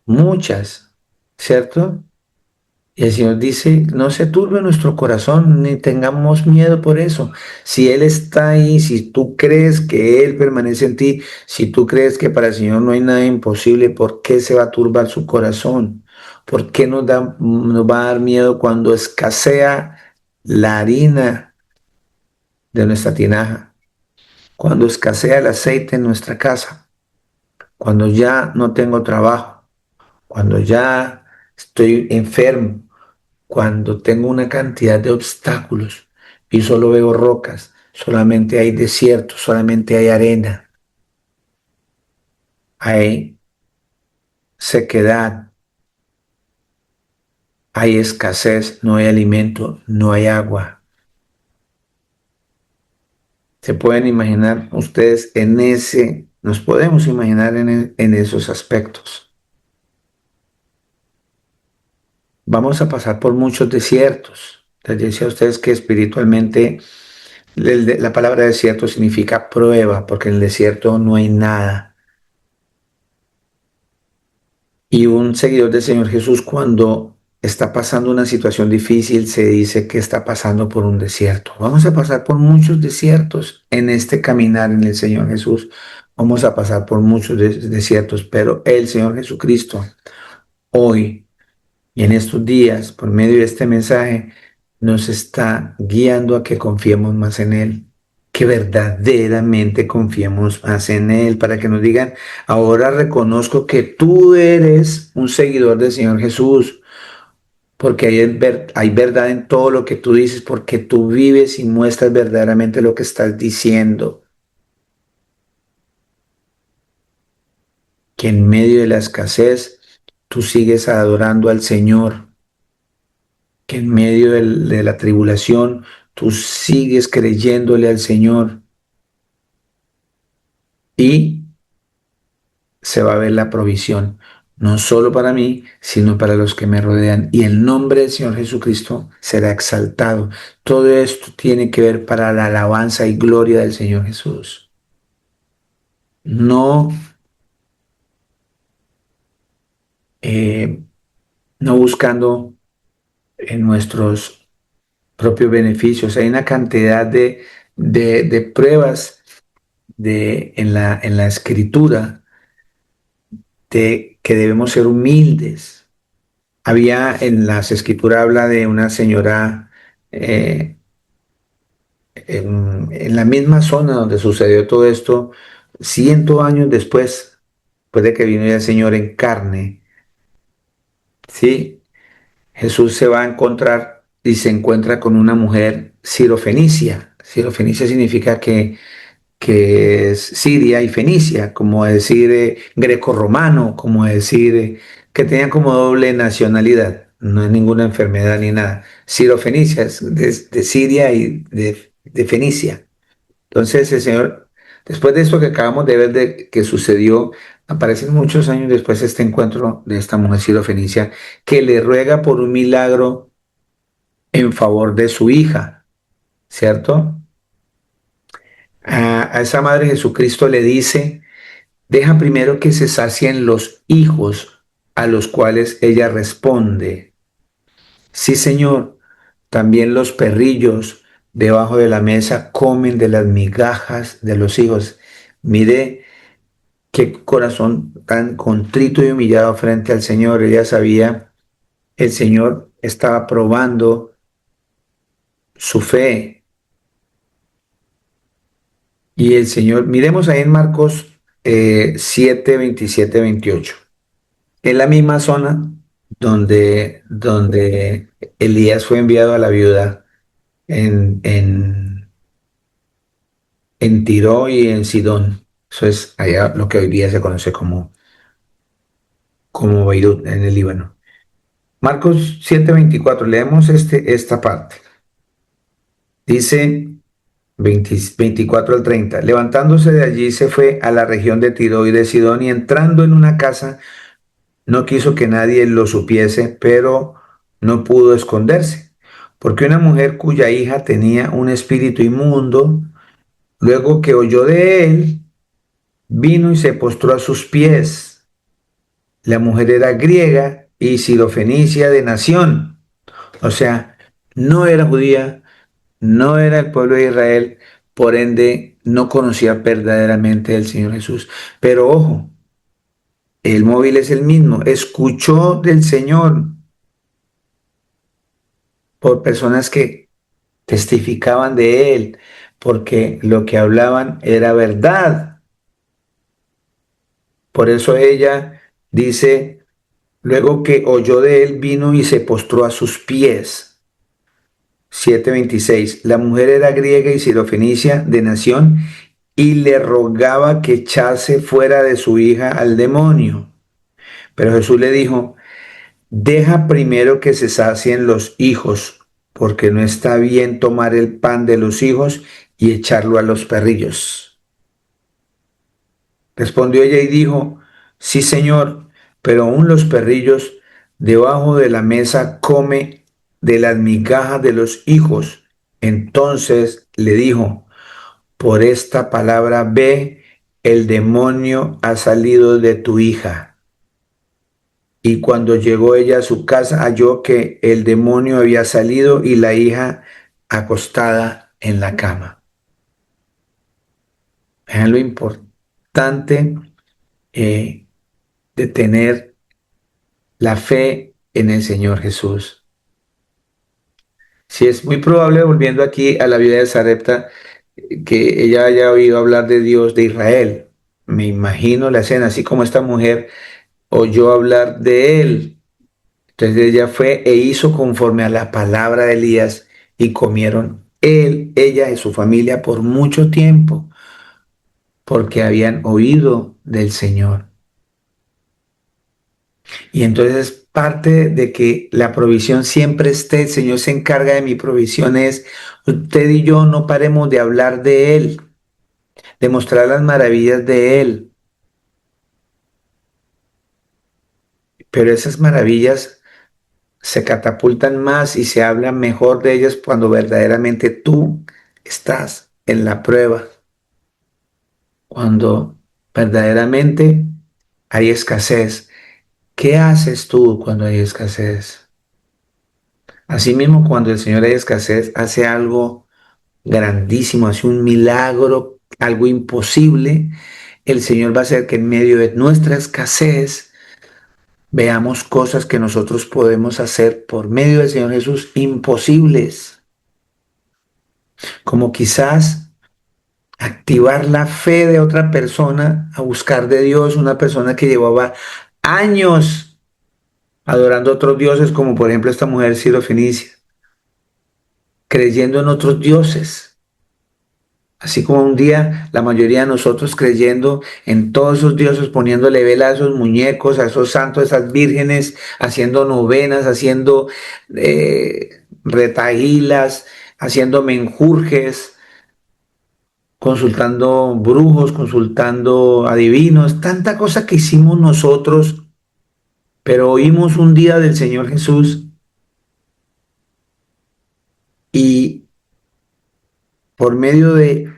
muchas, ¿cierto? Y el Señor dice, no se turbe nuestro corazón, ni tengamos miedo por eso. Si Él está ahí, si tú crees que Él permanece en ti, si tú crees que para el Señor no hay nada imposible, ¿por qué se va a turbar su corazón? ¿Por qué nos va a dar miedo cuando escasea la harina de nuestra tinaja? Cuando escasea el aceite en nuestra casa, cuando ya no tengo trabajo, cuando ya estoy enfermo, cuando tengo una cantidad de obstáculos y solo veo rocas, solamente hay desierto, solamente hay arena, hay sequedad, hay escasez, no hay alimento, no hay agua. Se pueden imaginar ustedes nos podemos imaginar en esos aspectos. Vamos a pasar por muchos desiertos. Les decía a ustedes que espiritualmente la palabra desierto significa prueba, porque en el desierto no hay nada. Y un seguidor del Señor Jesús, cuando está pasando una situación difícil, se dice que está pasando por un desierto. Vamos a pasar por muchos desiertos en este caminar en el Señor Jesús. Vamos a pasar por muchos desiertos, pero el Señor Jesucristo hoy y en estos días, por medio de este mensaje, nos está guiando a que confiemos más en Él, que verdaderamente confiemos más en Él, para que nos digan, ahora reconozco que tú eres un seguidor del Señor Jesús, porque hay verdad en todo lo que tú dices, porque tú vives y muestras verdaderamente lo que estás diciendo, que en medio de la escasez tú sigues adorando al Señor, que en medio de la tribulación tú sigues creyéndole al Señor y se va a ver la provisión, no solo para mí, sino para los que me rodean. Y el nombre del Señor Jesucristo será exaltado. Todo esto tiene que ver para la alabanza y gloria del Señor Jesús. No, eh, no buscando en nuestros propios beneficios. Hay una cantidad de pruebas en la escritura de que debemos ser humildes. Había en las escrituras habla de una señora en la misma zona donde sucedió todo esto, 100 años después, después de que vino ya el Señor en carne, ¿sí? Jesús se va a encontrar y se encuentra con una mujer sirofenicia. Sirofenicia significa que es Siria y Fenicia, como decir greco-romano, como decir que tenían como doble nacionalidad. No es ninguna enfermedad ni nada. Sirofenicia es de Siria y de Fenicia. Entonces el Señor, después de esto que acabamos de ver de que sucedió, aparecen muchos años después este encuentro de esta mujer sirofenicia que le ruega por un milagro en favor de su hija, ¿cierto? A esa madre Jesucristo le dice, deja primero que se sacien los hijos, a los cuales ella responde, sí, Señor, también los perrillos debajo de la mesa comen de las migajas de los hijos. Mire qué corazón tan contrito y humillado frente al Señor. Ella sabía, el Señor estaba probando su fe. Y el Señor, miremos ahí en Marcos 7, 27, 28. En la misma zona donde Elías fue enviado a la viuda en Tiro y en Sidón. Eso es allá lo que hoy día se conoce como Beirut, en el Líbano. Marcos 7:24, leemos esta parte. Dice 24 al 30, levantándose de allí se fue a la región de Tiro y de Sidón y entrando en una casa no quiso que nadie lo supiese, pero no pudo esconderse, porque una mujer cuya hija tenía un espíritu inmundo, luego que oyó de él, vino y se postró a sus pies. La mujer era griega y sirofenicia de nación, o sea, no era judía, no era el pueblo de Israel, por ende no conocía verdaderamente al Señor Jesús. Pero ojo, el móvil es el mismo, escuchó del Señor por personas que testificaban de Él, porque lo que hablaban era verdad. Por eso ella dice, luego que oyó de Él, vino y se postró a sus pies. 7:26. La mujer era griega y sirofenicia de nación y le rogaba que echase fuera de su hija al demonio. Pero Jesús le dijo, deja primero que se sacien los hijos, porque no está bien tomar el pan de los hijos y echarlo a los perrillos. Respondió ella y dijo, sí, señor, pero aún los perrillos debajo de la mesa come de las migajas de los hijos. Entonces le dijo, por esta palabra ve, el demonio ha salido de tu hija. Y cuando llegó ella a su casa, halló que el demonio había salido y la hija acostada en la cama. Vean lo importante de tener la fe en el Señor Jesús. Sí, es muy probable, volviendo aquí a la vida de Sarepta, que ella haya oído hablar de Dios de Israel. Me imagino la escena, así como esta mujer oyó hablar de él. Entonces ella fue e hizo conforme a la palabra de Elías y comieron él, ella y su familia por mucho tiempo, porque habían oído del Señor. Y entonces parte de que la provisión siempre esté, el Señor se encarga de mi provisión, es usted y yo no paremos de hablar de Él, de mostrar las maravillas de Él. Pero esas maravillas se catapultan más y se habla mejor de ellas cuando verdaderamente tú estás en la prueba, cuando verdaderamente hay escasez. ¿Qué haces tú cuando hay escasez? Asimismo, cuando el Señor hay escasez, hace algo grandísimo, hace un milagro, algo imposible. El Señor va a hacer que en medio de nuestra escasez veamos cosas que nosotros podemos hacer por medio del Señor Jesús imposibles, como quizás activar la fe de otra persona a buscar de Dios, una persona que llevaba años adorando a otros dioses, como por ejemplo esta mujer sirofenicia, creyendo en otros dioses. Así como un día la mayoría de nosotros creyendo en todos esos dioses, poniéndole vela a esos muñecos, a esos santos, a esas vírgenes, haciendo novenas, haciendo retahilas, haciendo menjurjes, consultando brujos, consultando adivinos, tanta cosa que hicimos nosotros, pero oímos un día del Señor Jesús y por medio de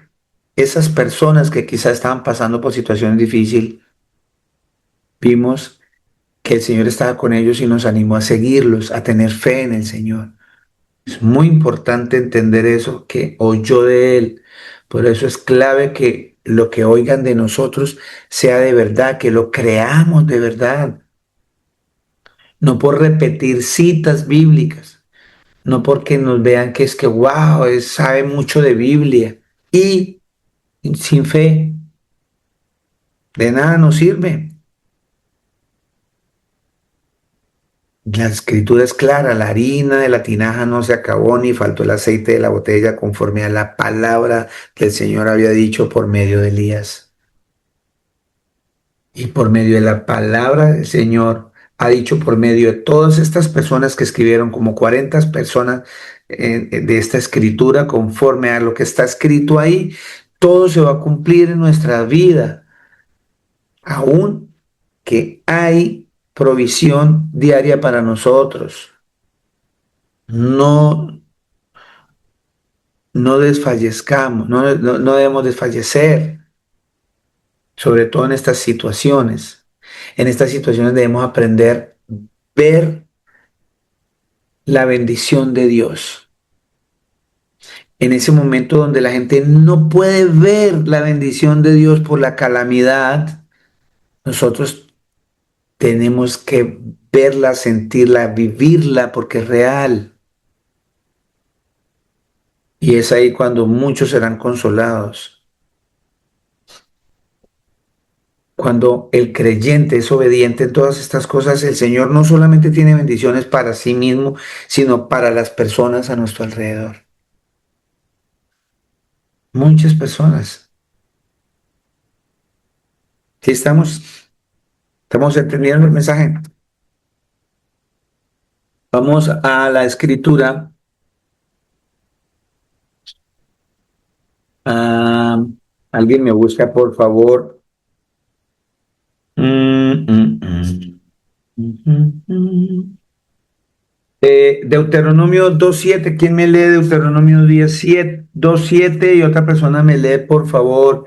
esas personas que quizás estaban pasando por situaciones difíciles, vimos que el Señor estaba con ellos y nos animó a seguirlos, a tener fe en el Señor. Es muy importante entender eso, que oyó de Él. Por eso es clave que lo que oigan de nosotros sea de verdad, que lo creamos de verdad. No por repetir citas bíblicas, no porque nos vean que es que, wow, sabe mucho de Biblia. Y sin fe, de nada nos sirve. La escritura es clara, la harina de la tinaja no se acabó ni faltó el aceite de la botella conforme a la palabra que el Señor había dicho por medio de Elías. Y por medio de la palabra del Señor ha dicho por medio de todas estas personas que escribieron, como 40 personas de esta escritura, conforme a lo que está escrito ahí, todo se va a cumplir en nuestra vida, aún que hay provisión diaria para nosotros. No, no desfallezcamos, no debemos desfallecer, sobre todo en estas situaciones. En estas situaciones debemos aprender a ver la bendición de Dios. En ese momento donde la gente no puede ver la bendición de Dios por la calamidad, nosotros tenemos que verla, sentirla, vivirla, porque es real. Y es ahí cuando muchos serán consolados. Cuando el creyente es obediente en todas estas cosas, el Señor no solamente tiene bendiciones para sí mismo, sino para las personas a nuestro alrededor. Muchas personas. ¿Sí estamos entendiendo el mensaje? Vamos a la escritura Alguien me busca, por favor. Mm, mm, mm. Deuteronomio 2:7. ¿Quién me lee Deuteronomio 17, 2:7? Y otra persona me lee, por favor,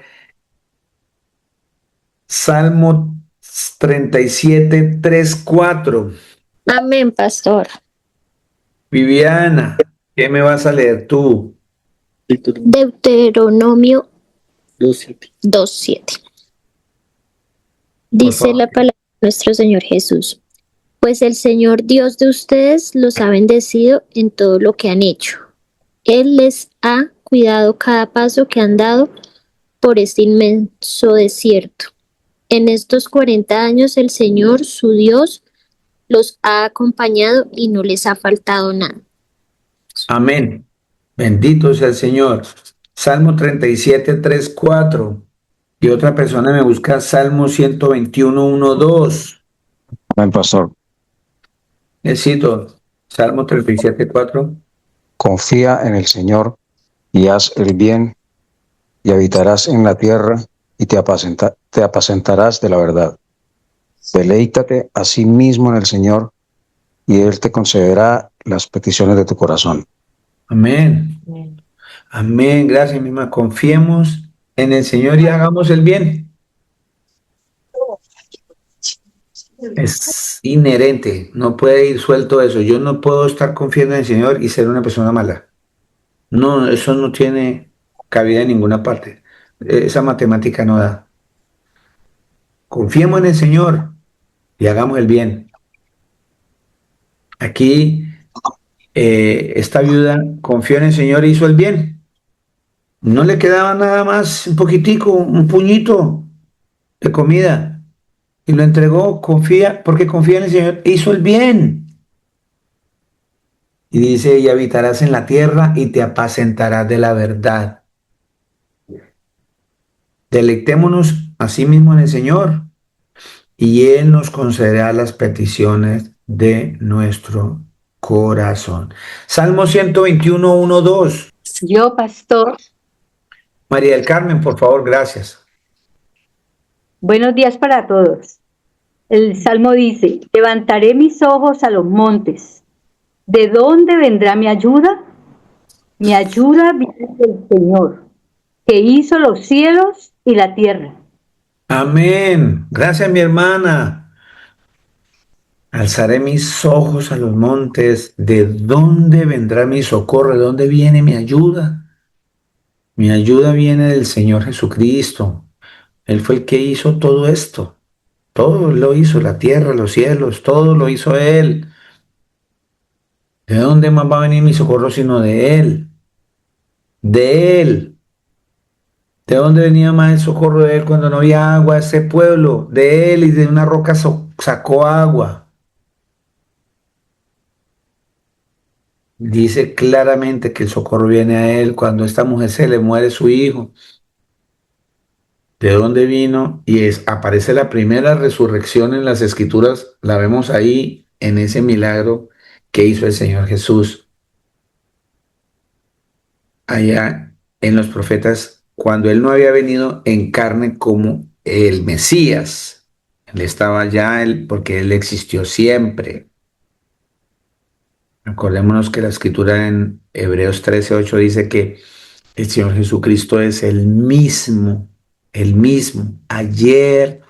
Salmo 37:3-4. Amén, pastor. Viviana, ¿qué me vas a leer tú? Deuteronomio 2:7. Por Dice favor. la palabra de nuestro Señor Jesús. Pues el Señor Dios de ustedes los ha bendecido en todo lo que han hecho. Él les ha cuidado cada paso que han dado por este inmenso desierto. En estos 40 años el Señor, su Dios, los ha acompañado y no les ha faltado nada. Amén. Bendito sea el Señor. Salmo 37:3-4. Y otra persona me busca Salmo 121:1-2. Amén, pastor. Necesito Salmo 37:4. Confía en el Señor y haz el bien y habitarás en la tierra y te apacentarás de la verdad. Deleítate a sí mismo en el Señor y Él te concederá las peticiones de tu corazón. Amén. Amén. Gracias, misma. Confiemos en el Señor y hagamos el bien. Es inherente. No puede ir suelto eso. Yo no puedo estar confiando en el Señor y ser una persona mala. No, eso no tiene cabida en ninguna parte. Esa matemática no da. Confiemos en el Señor y hagamos el bien. Aquí, esta viuda confió en el Señor e hizo el bien. No le quedaba nada más, un poquitico, un puñito de comida. Y lo entregó, porque confía en el Señor, e hizo el bien. Y dice, y habitarás en la tierra y te apacentarás de la verdad. Deleitémonos a sí mismo en el Señor y Él nos concederá las peticiones de nuestro corazón. Salmo 121:1-2. Yo, pastor, María del Carmen, por favor, gracias. buenos días para todos. El Salmo dice, levantaré mis ojos a los montes. ¿De dónde vendrá mi ayuda? Mi ayuda viene del Señor, que hizo los cielos y la tierra. Amén. Gracias, mi hermana. Alzaré mis ojos a los montes. ¿De dónde vendrá mi socorro? ¿De dónde viene mi ayuda? Mi ayuda viene del Señor Jesucristo. Él fue el que hizo todo esto. Todo lo hizo, la tierra, los cielos, todo lo hizo Él. ¿De dónde más va a venir mi socorro sino de Él? De Él. ¿De dónde venía más el socorro de Él cuando no había agua? Ese pueblo, de Él, y de una roca sacó agua. Dice claramente que el socorro viene a Él cuando a esta mujer se le muere su hijo. ¿De dónde vino? Aparece la primera resurrección en las Escrituras, la vemos ahí en ese milagro que hizo el Señor Jesús allá en los profetas, cuando Él no había venido en carne como el Mesías. Él estaba ya, porque Él existió siempre. Acordémonos que la Escritura en Hebreos 13:8 dice que el Señor Jesucristo es el mismo, ayer,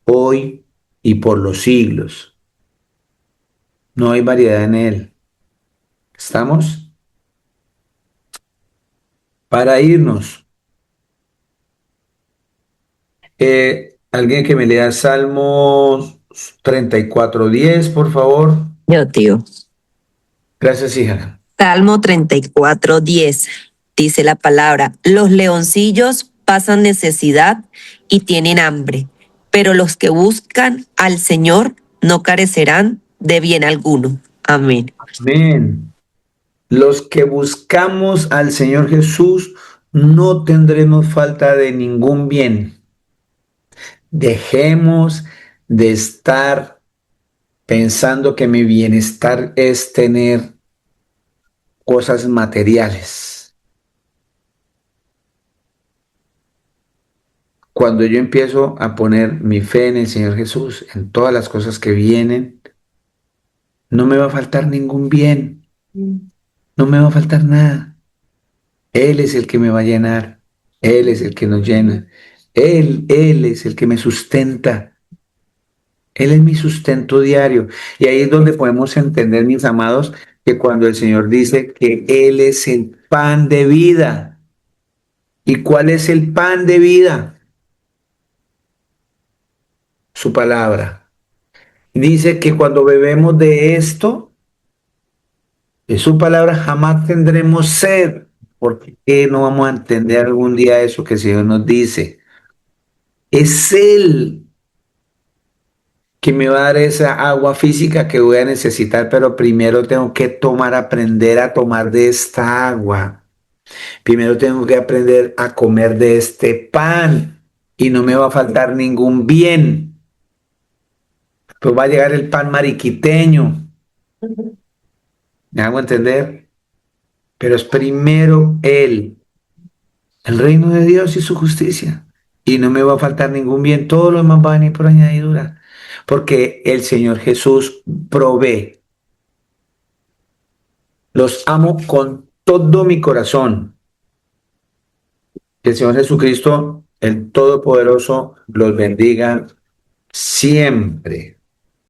hoy y por los siglos. No hay variedad en Él. ¿Estamos? Para irnos, alguien que me lea Salmos 34:10, por favor. Yo, tío. Gracias, hija. Salmo 34:10. Dice la palabra, los leoncillos pasan necesidad y tienen hambre, pero los que buscan al Señor no carecerán de bien alguno. Amén. Amén. Los que buscamos al Señor Jesús no tendremos falta de ningún bien. Dejemos de estar pensando que mi bienestar es tener cosas materiales. cuando yo empiezo a poner mi fe en el Señor Jesús, en todas las cosas que vienen, no me va a faltar ningún bien, no me va a faltar nada. Él es el que me va a llenar, Él es el que nos llena, Él es el que me sustenta. Él es mi sustento diario. Y ahí es donde podemos entender, mis amados, que cuando el Señor dice que Él es el pan de vida. ¿Y cuál es el pan de vida? Su palabra. Dice que cuando bebemos de esto, de su palabra, jamás tendremos sed. ¿Por qué no vamos a entender algún día eso que el Señor nos dice? Es Él que me va a dar esa agua física que voy a necesitar, pero primero tengo que aprender a tomar de esta agua. Primero tengo que aprender a comer de este pan y no me va a faltar ningún bien. Pues va a llegar el pan mariquiteño. ¿Me hago entender? Pero es primero Él, el reino de Dios y su justicia. Y no me va a faltar ningún bien. Todo lo demás va a venir por añadidura. Porque el Señor Jesús provee. Los amo con todo mi corazón. Que el Señor Jesucristo, el Todopoderoso, los bendiga siempre.